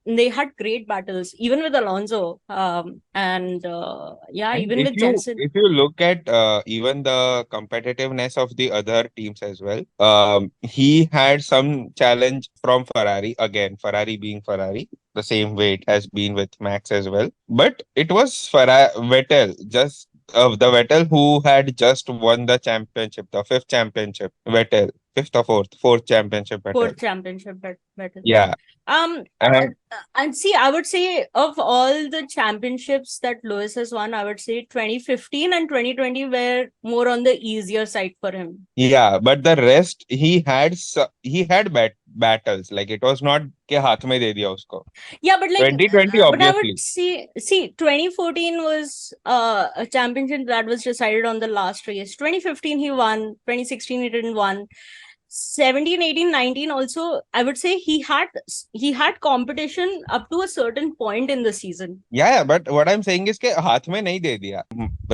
They had great battles, even with Alonso. And even with Jensen. If you look at even the competitiveness of the other teams as well, he had some challenge from Ferrari. Again, Ferrari being Ferrari, the same way it has been with Max as well. But it was Vettel, just the Vettel who had just won the championship, the fifth championship. Vettel, fifth or fourth championship. Vettel. Fourth championship Vettel. Yeah. And see, I would say of all the championships that Lewis has won, I would say 2015 and 2020 were more on the easier side for him. Yeah, but the rest he had battles. Like it was not ke haath mein de diya usko. Yeah, but like 2020 but I obviously. would see 2014 was a championship that was decided on the last race. 2015 he won. 2016 he didn't won. 17, 18, 19 also, I would say he had competition up to a certain point in the season. Yeah, but what I'm saying is कि हाथ में नहीं दे दिया.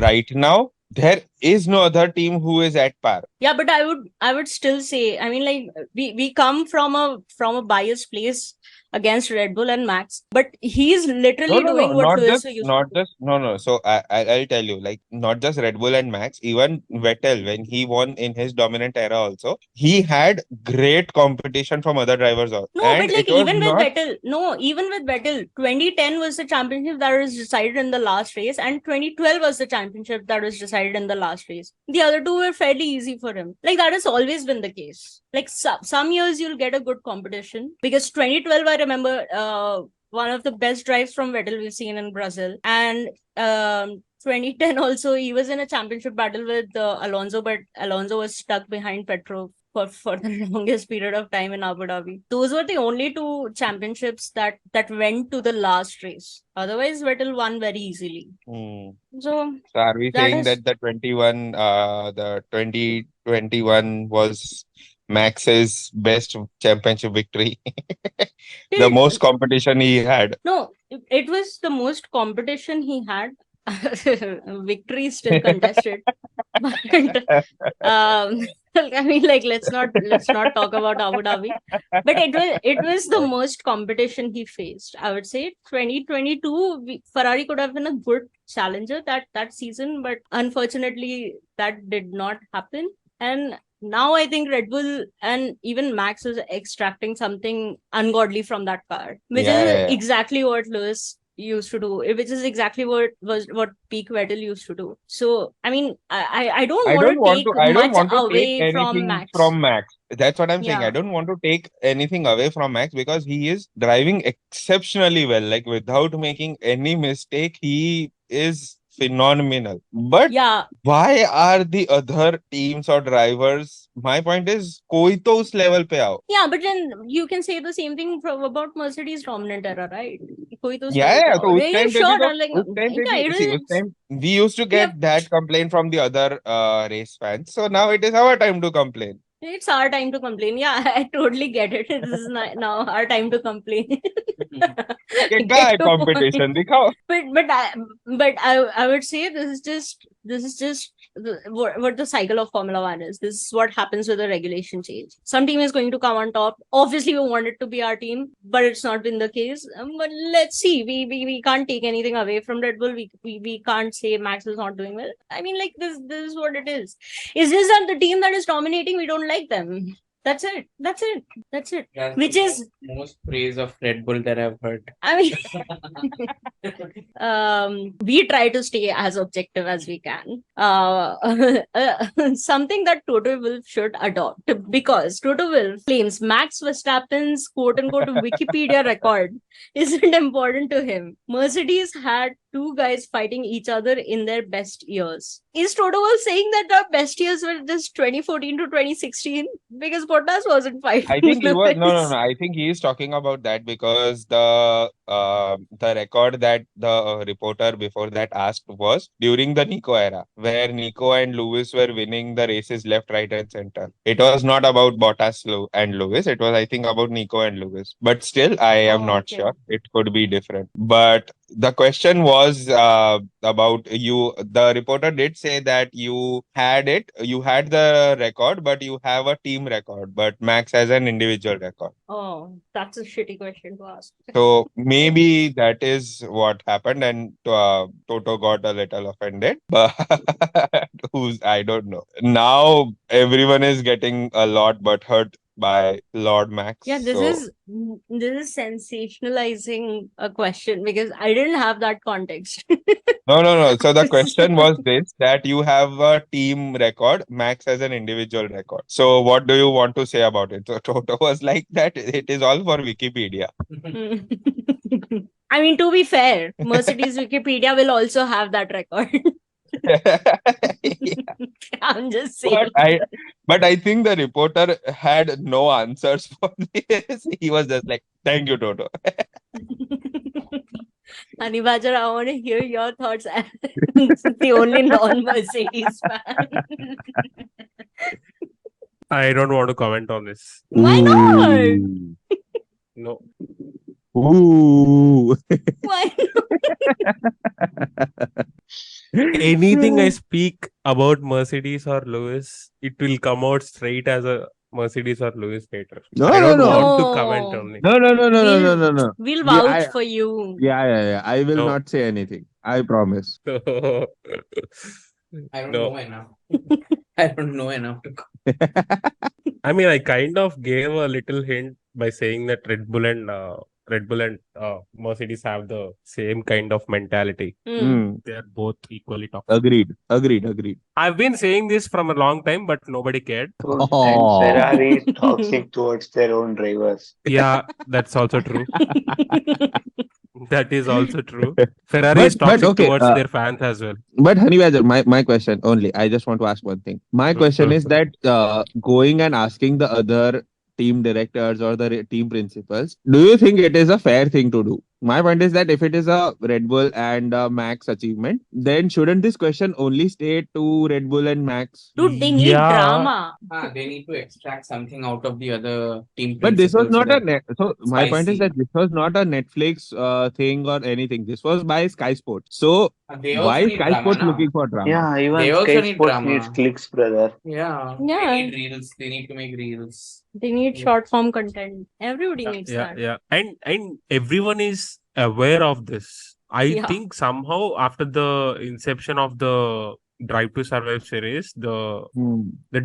Right now, there is no other team who is at par. Yeah, but I would still say, I mean, like we come from a biased place against Red Bull and Max, but he's literally doing what Lewis used to do. No. So I'll tell you, like not just Red Bull and Max, even Vettel when he won in his dominant era also, he had great competition from other drivers also, No, and but like it was even with not. Vettel, no, even with Vettel, 2010 was the championship that was decided in the last race, and 2012 was the championship that was decided in the last race. The other two were fairly easy for him. Like that has always been the case. Like some years you'll get a good competition, because 2012 I remember one of the best drives from Vettel we've seen in Brazil, and 2010 also he was in a championship battle with Alonso, but Alonso was stuck behind Petrov for the longest period of time in Abu Dhabi. Those were the only two championships that went to the last race. Otherwise, Vettel won very easily. Hmm. So So are we that saying is that the 2021 was Max's best championship victory? The most competition he had. no, it was the most competition he had. Victory is still contested, but I mean, like let's not talk about Abu Dhabi. But it was the most competition he faced. I would say 2022 Ferrari could have been a good challenger that season, but unfortunately that did not happen. And now I think Red Bull and even Max is extracting something ungodly from that car, which is Yeah. exactly what Lewis used to do, which is exactly what peak Vettel used to do. So I mean, I don't I want don't to want take to. I don't much want to take away from anything Max. from Max. That's what I'm saying. I Yeah. don't want to take anything away from Max because he is driving exceptionally well. Like without making any mistake, he is phenomenal. But Yeah. why are the other teams or drivers? My point is, कोई तो उस level पे आओ. Yeah, but then you can say the same thing about Mercedes dominant era, right? कोई तो उस Yeah, level पे yeah. आओ. तो उस Yeah, time पे भी sure. तो Like, उस time पे yeah, भी see उस time we used to yeah, get that complaint from the other race fans. So now it is our time to complain. it's our time to complain. Yeah, I totally get it. This is now our time to complain. कि क्या Get है your point. competition दिखाओ. But I would say this is just what the cycle of Formula One is. This is what happens with a regulation change. Some team is going to come on top. Obviously, we want it to be our team, but it's not been the case. But let's see. We can't take anything away from Red Bull. We can't say Max is not doing well. I mean, like this is what it is. It's just that the team that is dominating, we don't like them. That's it. That's it. That's it. That's Which the is, most praise of Red Bull that I've heard. I mean, we try to stay as objective as we can. Something that Toto Wolff should adopt, because Toto Wolff claims Max Verstappen's quote unquote Wikipedia record isn't important to him. Mercedes had two guys fighting each other in their best years. Is Toto Wolff saying that our best years were just 2014 to 2016? Because Bottas wasn't fighting. I think he was no. Lewis. I think he is talking about that because the record that the reporter before that asked was during the Nico era, where Nico and Lewis were winning the races left, right, and center. It was not about Bottas and Lewis. It was, I think, about Nico and Lewis. But still, I am Oh, not okay. sure. It could be different. But the question was about you. The reporter did say that you had the record, but you have a team record. But Max has an individual record. Oh, that's a shitty question to ask. So maybe that is what happened, and Toto got a little offended. But I don't know. Now everyone is getting a lot butthurt by Lord Max. Yeah, this is sensationalizing a question, because I didn't have that context. No. So the question was this, that you have a team record, Max has an individual record. So what do you want to say about it? So Toto was like that it is all for Wikipedia. I mean, to be fair, Mercedes Wikipedia will also have that record. Yeah. I'm just saying. But I think the reporter had no answers for this. He was just like, thank you, Toto. Honey Badger, I want to hear your thoughts as the only non-Mercedes fan. I don't want to comment on this. Why not? Ooh. No. Ooh. Why? Anything I speak about Mercedes or Lewis, it will come out straight as a Mercedes or Lewis hater. No, I no, don't no. want to comment No. only. No, no, no, no, no, no, no, no. We'll Yeah, vouch for you. yeah. I will No. not say anything. I promise. No. I don't No. know enough. I don't know enough to. I mean, I kind of gave a little hint by saying that Red Bull and Mercedes have the same kind of mentality. Hmm. They are both equally toxic. Agreed. I've been saying this from a long time, but nobody cared. Dude, and Oh. Ferrari is toxic towards their own drivers. Yeah, that's also true. That is also true. Ferrari is But toxic okay. towards their fans as well. But Honey Badger, my question only. I just want to ask one thing. My question is that going and asking the other team directors or the team principals, do you think it is a fair thing to do? My point is that if it is a Red Bull and Max achievement, then shouldn't this question only stay to Red Bull and Max? Dude, they need Yeah. drama. They need to extract something out of the other team But this was principals so not a that net. So my point is spicy. that this was not a Netflix thing or anything. This was by Sky Sports. So They also why need Sky drama, Sports na? looking for drama? Yeah, even They also Sky need Sports drama. needs clicks, brother. Yeah. Yeah. They need reels. They need to make reels. They need Yeah. short form content. Everybody Yeah, needs Yeah, that. yeah. And everyone is aware of this. I Yeah. think somehow after the inception of the Drive to Survive series, the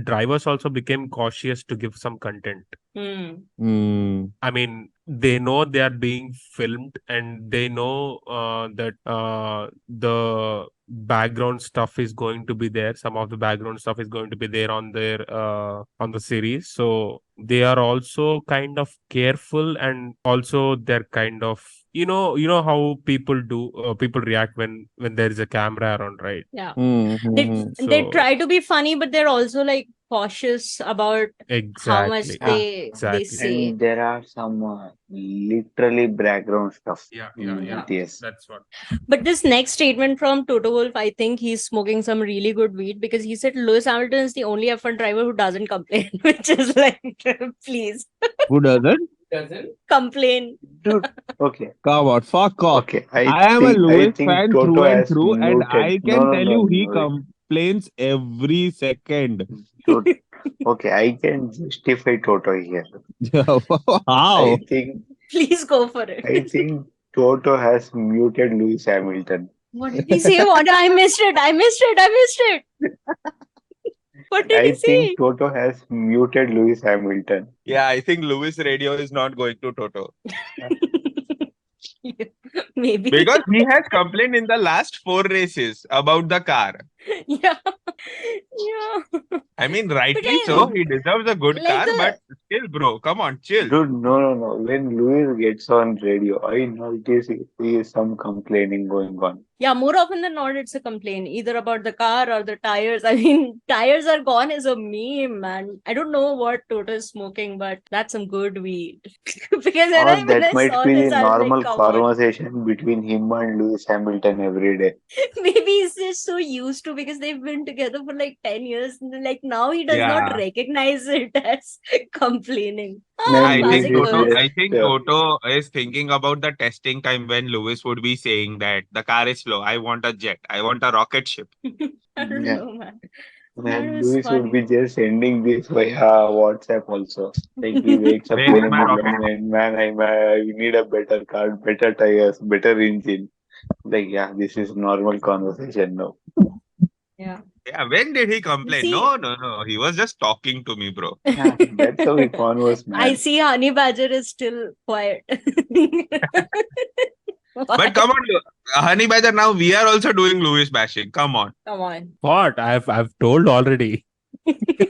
drivers also became cautious to give some content. I mean, they know they are being filmed and they know that the background stuff is going to be there. Some of the background stuff is going to be there on their on the series. So they are also kind of careful, and also they're kind of you know how people react when there is a camera around, right? Yeah. Mm-hmm. They So try to be funny, but they're also like cautious about how much exactly, they exactly. say. And there are some literally background stuff Yeah, in yeah. BTS. That's what. But this next statement from Toto Wolff, I think he's smoking some really good weed, because he said Lewis Hamilton is the only F1 driver who doesn't complain, which is like, please Who doesn't? Doesn't? complain. Dude, okay. Come on, fuck off. Okay, I am a I Lewis think fan Toto through and has through, and muted. I No, can no, tell no, you he no. complains every second. Dude, okay, I can justify Toto here. How? I think Please go for it. Toto has muted Lewis Hamilton. What did he say? What? I missed it. What did I he say? think Toto has muted Lewis Hamilton. Yeah, I think Lewis Radio is not going to Toto. Maybe. Because he has complained in the last 4 races about the car. Yeah. I mean, rightly But so. He deserves a good like car, but still, bro, come on, chill. Dude, no. When Lewis gets on radio, I notice there is some complaining going on. Yeah, more often than not, it's a complaint either about the car or the tires. I mean, tires are gone is a meme, man. I don't know what Toto is smoking, but that's some good weed. Because when Or I that might saw be this, the I was like, normal come on. conversation between him and Lewis Hamilton every day. Maybe he's just so used to, because they've been together for like 10 years. And like now he does not Yeah. recognize it as complaining. Man, I think Classic Lewis is Lewis. just, I think Toto is thinking about the testing time when Lewis would be saying that the car is slow. I want a jet. I want a rocket ship. I don't Yeah. know, man. That Man, was Lewis would be funny. just sending this via WhatsApp also. Like he wakes up Where in is the my rocket? morning and man, I need a better car, better tires, better engine. Like yeah, this is normal conversation now. Yeah. Yeah, when did he complain? See- No. He was just talking to me, bro. Yeah, that's how we converse, I man. see Honey Badger is still quiet. But come on, Honey Badger, now we are also doing Lewis bashing. Come on. Come on. What? I've told already.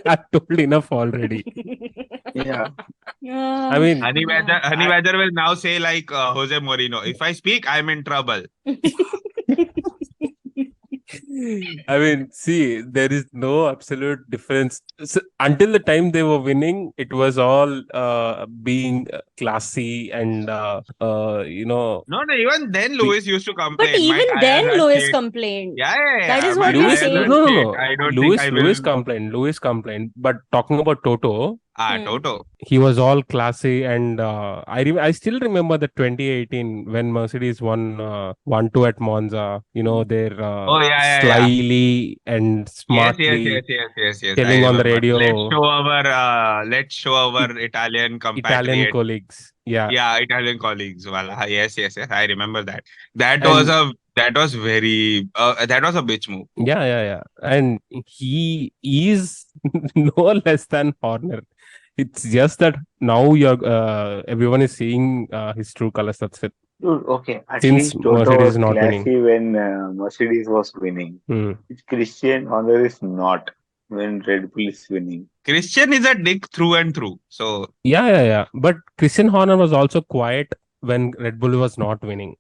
I've told enough already. Yeah. I mean, Honey Badger will now say like Jose Mourinho, if I speak, I'm in trouble. I mean, see, there is no absolute difference. Until the time they were winning, it was all being classy and No, no, even then be- Lewis used to But complain, my even tires then, are Lewis shit. complained. Yeah, yeah, That yeah. is My what he's Lewis. tires No, are saying. no, shit. no. I don't think I Lewis will. complained. Lewis complained. But talking about Toto, Hmm. Toto. he was all classy, and I still remember the 2018 when Mercedes won 1-2 at Monza. Their Oh, yeah, yeah, yeah. slyly and Yes, yes, yes, smartly yes, yes, yes. I telling on the remember. radio, Let's show our Italian Italian compatriot. colleagues. Yeah, Yeah, Italian colleagues. Voila. Yes, yes, yes. I remember that. That was and a that was very that was a bitch move. yeah. And he is no less than Horner. It's just that now everyone is seeing his true colors. That's it. Dude, okay, at Since least Toto Mercedes was is not winning. classy when Mercedes was winning. Hmm. Christian Horner is not when Red Bull is winning. Christian is a dick through and through. So Yeah. But Christian Horner was also quiet when Red Bull was not winning.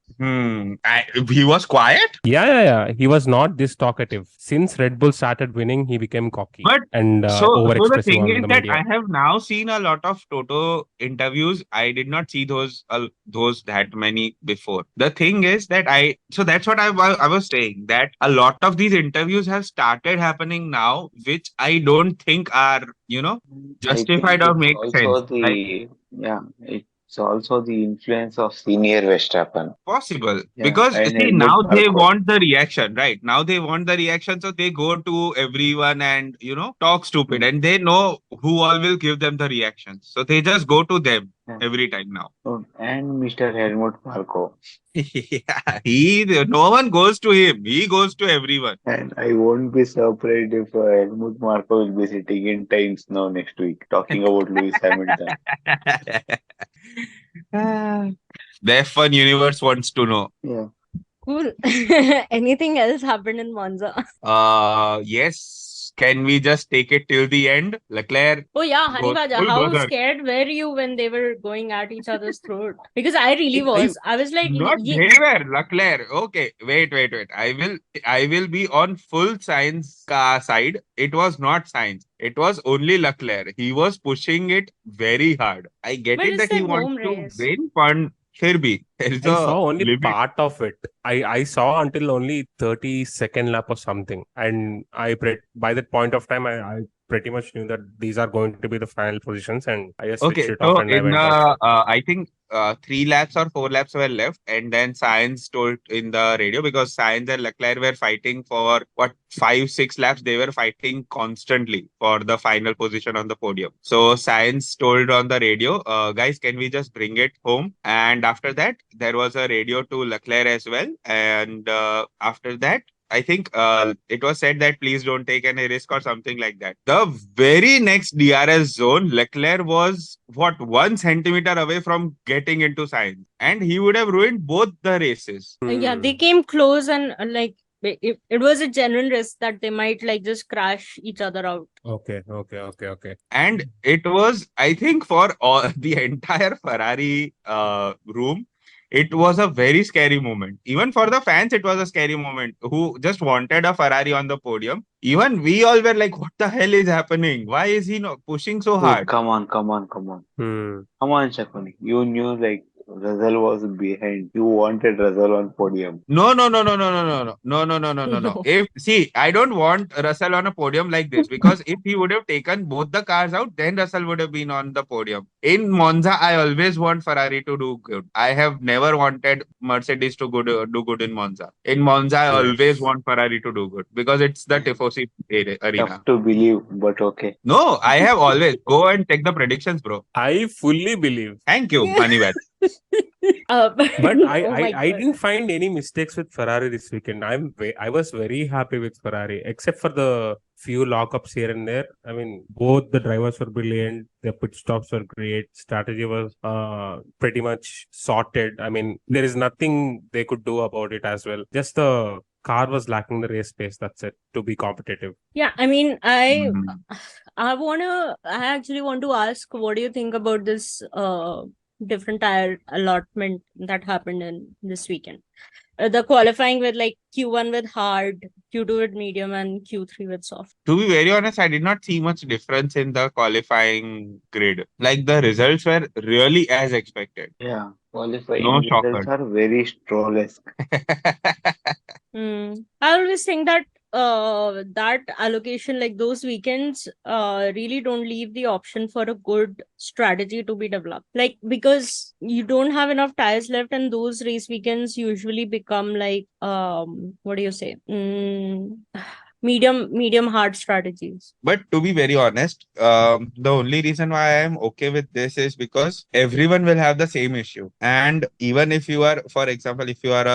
he was quiet. Yeah. He was not this talkative. Since Red Bull started winning, he became cocky But and so the over-expressive thing on is the that media. I have now seen a lot of Toto interviews. I did not see those that many before. The thing is that so that's what I was saying, that a lot of these interviews have started happening now, which I don't think are I justified think or it's make sense. also Like it's also the influence of senior Verstappen. possible, Yeah, because and see, Helmut now they Marko. want the reaction, right? Now they want the reaction, so they go to everyone and talk stupid, Mm. and they know who all will give them the reactions, so they just go to them Yeah. every time now. And Mr. Helmut Marko. Yeah, no one goes to him, he goes to everyone. And I won't be surprised if Helmut Marko will be sitting in Times now next week talking about Lewis Hamilton. The F1 universe wants to know. Yeah. Cool. Anything else happened in Monza? Yes. Can we just take it till the end? Leclerc Oh yeah, goes Hanibaja, full how berserk. scared were you when they were going at each other's throat? Because I really I was. I was like, Not they were Leclerc. Okay, wait. I will be on full science side. It was not science. It was only Leclerc. He was pushing it very hard. I get but it it's that he their wants home to race. win, but फिर भी there is I a saw only limit. part of it. I saw until only 32nd lap or something. And by that point of time, I pretty much knew that these are going to be the final positions. And I just switched Okay, it off so and I in the went out. I think 3 laps or 4 laps were left, and then Science told in the radio, because Science and Leclerc were fighting for what 5-6 laps. They were fighting constantly for the final position on the podium. So Science told on the radio, guys, can we just bring it home? And after that, there was a radio to Leclerc as well. And after that, I think it was said that please don't take any risk or something like that. The very next DRS zone, Leclerc was what 1 centimeter away from getting into Sainz, and he would have ruined both the races. Yeah, they came close and like it was a genuine risk that they might like just crash each other out. Okay. And it was, I think, for all the entire Ferrari room, it was a very scary moment. Even for the fans, it was a scary moment who just wanted a Ferrari on the podium. Even we all were like, what the hell is happening? Why is he not pushing so Dude, hard? come on. Hmm. Come on, Shakuni. You knew like Russell was behind. You wanted Russell on podium. No. No. If see, I don't want Russell on a podium like this, because if he would have taken both the cars out, then Russell would have been on the podium. In Monza, I always want Ferrari to do good. I have never wanted Mercedes to do good in Monza. In Monza, I always want Ferrari to do good, because it's the Tifosi arena. Tough to believe, but okay. No, I have always go and take the predictions, bro. I fully believe. Thank you, Anivet. But Oh I my God. didn't find any mistakes with Ferrari this weekend. I was very happy with Ferrari, except for the few lockups here and there. I mean, both the drivers were brilliant. Their pit stops were great. Strategy was pretty much sorted. I mean, there is nothing they could do about it as well. Just the car was lacking the race pace. That's it, to be competitive. Yeah, I mean, I Mhm. I actually want to ask, what do you think about this different tire allotment that happened in this weekend? the qualifying with like Q1 with hard, Q2 with medium, and Q3 with soft. To be very honest, I did not see much difference in the qualifying grid. Like the results were really as expected. Yeah, No qualifying results shocker. are very stroll-esque. I always think that that allocation, like those weekends, really don't leave the option for a good strategy to be developed. Like because you don't have enough tires left, and those race weekends usually become like what do you say? Medium hard strategies. But to be very honest, the only reason why I am okay with this is because everyone will have the same issue. And even if you are, for example, if you are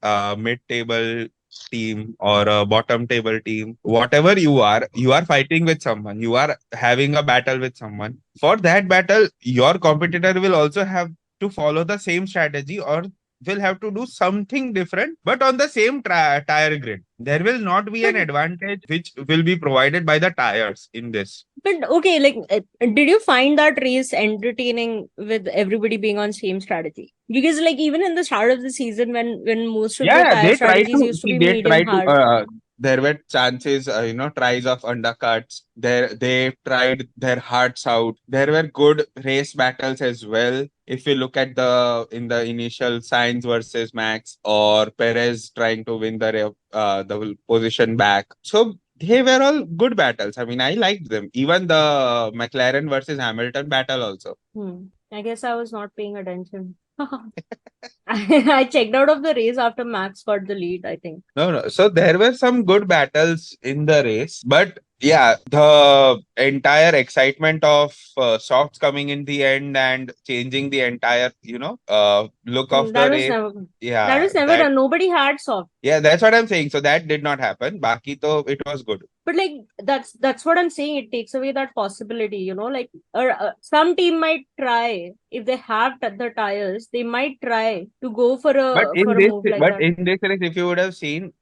a mid-table team or a bottom table team, whatever you are fighting with someone, you are having a battle with someone. For that battle, your competitor will also have to follow the same strategy or will have to do something different, but on the same tire grid. There will not be an But advantage which will be provided by the tires in this. But okay, like, did you find that race entertaining with everybody being on same strategy? Because like even in the start of the season, when most of the Yeah, tire they try strategies to used to see. be They medium try to. hard. There were chances, tries of undercuts. They tried their hearts out. There were good race battles as well. If you look at in the initial Sainz versus Max or Perez trying to win the position back. So they were all good battles. I mean, I liked them. Even the McLaren versus Hamilton battle also. I guess I was not paying attention. I checked out of the race after Max got the lead, I think. No. So there were some good battles in the race, but yeah, the entire excitement of softs coming in the end and changing the entire, look of the That was race. never that Yeah, was never that done. Nobody had soft. yeah, that's what I'm saying. So that did not happen. Baki to it was good. But like that's what I'm saying. It takes away that possibility, like or some team might try if they have the tires, they might try to go for a move like But that. in this race, if you would have seen,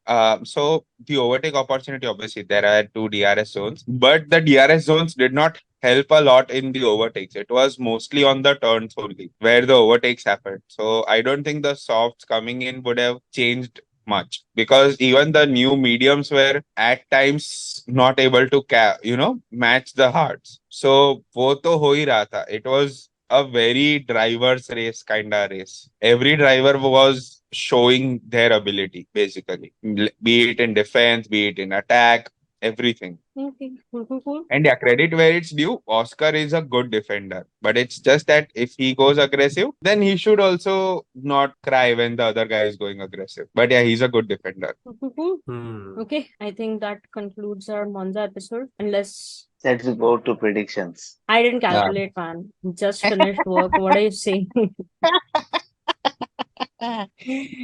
so the overtake opportunity, obviously there are two DRS zones, but the DRS zones did not help a lot in the overtakes. It was mostly on the turns only where the overtakes happened. So I don't think the softs coming in would have changed much because even the new mediums were at times not able to match the hards. So wo to ho hi raha tha. It was a very driver's race kind of race. Every driver was showing their ability, basically, be it in defense, be it in attack, everything. Okay. Cool. And yeah, credit where it's due. Oscar is a good defender, but it's just that if he goes aggressive, then he should also not cry when the other guy is going aggressive. But yeah, he's a good defender. Cool. Hmm. Okay, I think that concludes our Monza episode. Unless Let's go to predictions. I didn't Yeah. calculate, man. Just finished work. What are you saying? With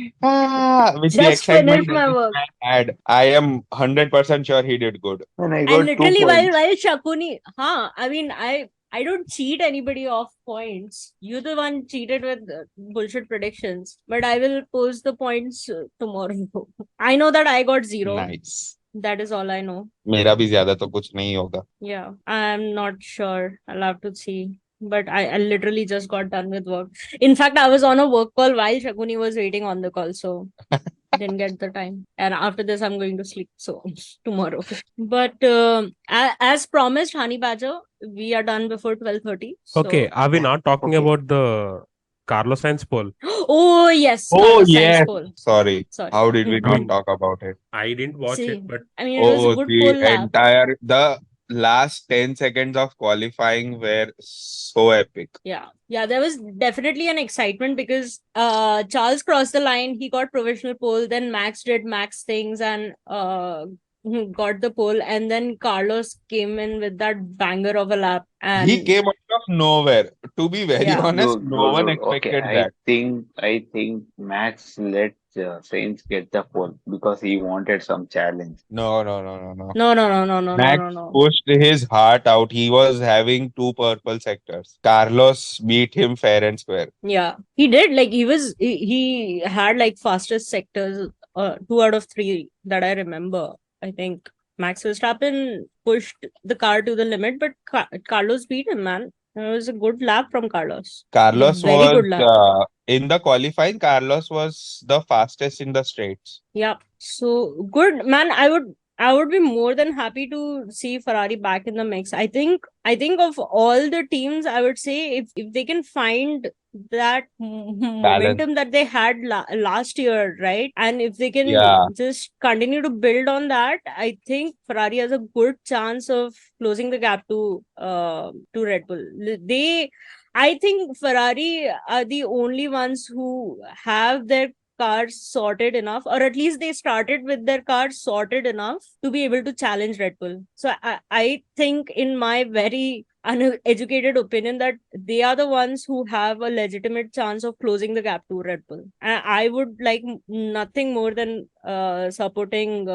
the Just excitement finished that my this work. man had, I am 100% sure he did good. And I And got 2 literally while points. Shakuni, I mean I don't cheat anybody off points. You're the one cheated with bullshit predictions. But I will post the points tomorrow. I know that I got 0. Nice. That is all I know. मेरा भी ज्यादा तो कुछ नहीं होगा. Yeah, I'm not sure. I'll have to see. But I literally just got done with work. In fact, I was on a work call while Shakuni was waiting on the call, so didn't get the time. And after this, I'm going to sleep. So tomorrow. But as promised, Honey Badger, we are done before 12:30. So. Okay, are we Yeah, not talking okay. about the Carlos Sainz poll? Oh yes, Oh Carlos Sainz yes. poll. Sorry. Sorry. How did we I not mean, talk about it? I didn't watch See, it, but I mean, it was a good poll lap. The last 10 seconds of qualifying were so epic. Yeah, there was definitely an excitement because Charles crossed the line, he got provisional pole, then Max did Max things and got the pole, and then Carlos came in with that banger of a lap. He And came out of nowhere. To be very yeah, honest, Look, no one okay. expected that. I think Max let Sainz get the pole because he wanted some challenge. No. no. Max pushed his heart out. He was having two purple sectors. Carlos beat him fair and square. Yeah, he did. Like he had like fastest sectors, 2 out of 3 that I remember. I think Max Verstappen pushed the car to the limit, but Carlos beat him, man. It was a good lap from Carlos. Carlos Very was good lap. in the qualifying, Carlos was the fastest in the straights. Yeah. So good, man. I would be more than happy to see Ferrari back in the mix. I think of all the teams, I would say if they can find that Balance. momentum that they had last year, right? And if they can Yeah. just continue to build on that, I think Ferrari has a good chance of closing the gap to Red Bull. I think Ferrari are the only ones who have their cars sorted enough, or at least they started with their cars sorted enough to be able to challenge Red Bull. So I think, in my very uneducated opinion, that they are the ones who have a legitimate chance of closing the gap to Red Bull. And I would like nothing more than supporting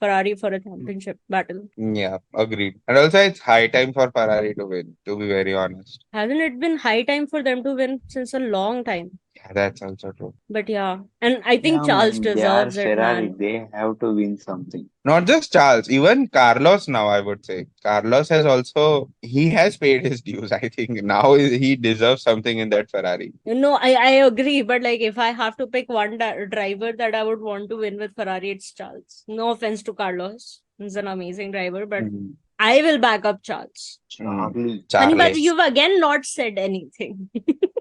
Ferrari for a championship battle. Yeah, agreed. And also, it's high time for Ferrari to win, to be very honest. Hasn't it been high time for them to win since a long time? Yeah, that's also true. But yeah, and I think Yeah, Charles man, they are deserves it, Ferrari. man. They have to win something. Not just Charles, even Carlos now, I would say. Carlos has also, he has paid his dues. I think now he deserves something in that Ferrari. No, I agree, but like if I have to pick one driver that I would want to win with Ferrari, it's Charles. No offense to Carlos, he's an amazing driver, but Mm. I will back up Charles. Charlie. Honey, but Charles. you've again not said anything.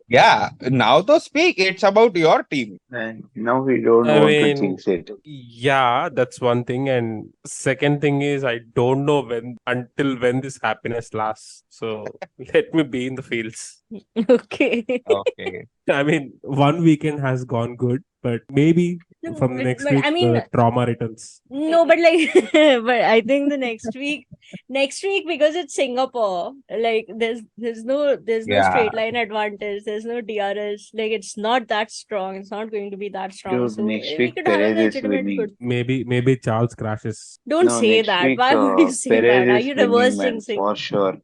Yeah, now to speak, it's about your team. And now we don't I want to mean, jinx it. yeah, that's one thing. And second thing is, I don't know until when this happiness lasts. So let me be in the fields. Okay. Okay. I mean, one weekend has gone good, but maybe No, from but- next but week, I mean, the trauma returns. No, but like, but I think the next week, because it's Singapore, like there's no Yeah. straight line advantage, there's no DRS, like it's not that strong, it's not going to be that strong. Dude, So next we week could have a Perez is legitimate winning. good. Maybe Charles crashes. Don't No, say next that. week Why would you say Perez that? Are is you winning, reverse man, jinxing? for sure.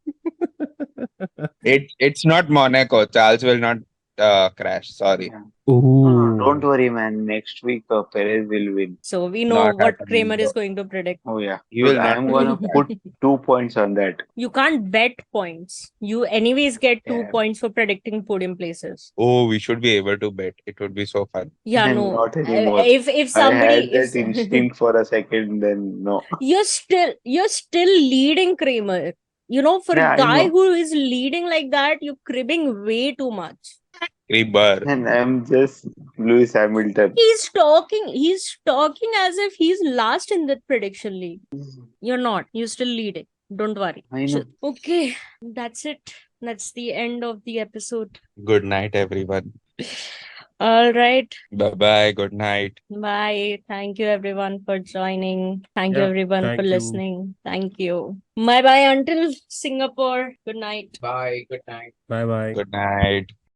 It's not Monaco. Charles will not crash. Sorry. Yeah. No, Ooh. don't worry, man. Next week Perez will win. So we know Not what happening, Kramer is bro. going to predict. Oh yeah. He will Dude, not I'm gonna predict put 2 points on that. You can't bet points. You anyways get 2 Yeah. points for predicting podium places. Oh, we should be able to bet. It would be so fun. Yeah, And no. not anymore. If I somebody had that instinct for a second, then no. you're still leading Kramer. You know, for Yeah, a I guy know. who is leading like that, you're cribbing way too much. Creeper. And I'm just Lewis Hamilton. He's talking as if he's last in that prediction league. You're not. You're still leading. Don't worry. I know. Okay, that's it. That's the end of the episode. Good night, everyone. All right. Bye bye. Good night. Bye. Thank you everyone for joining. Thank you Yeah, everyone for thank you. listening. Thank you. Bye bye until Singapore. Good night. Bye. Good night. Bye bye. Good night.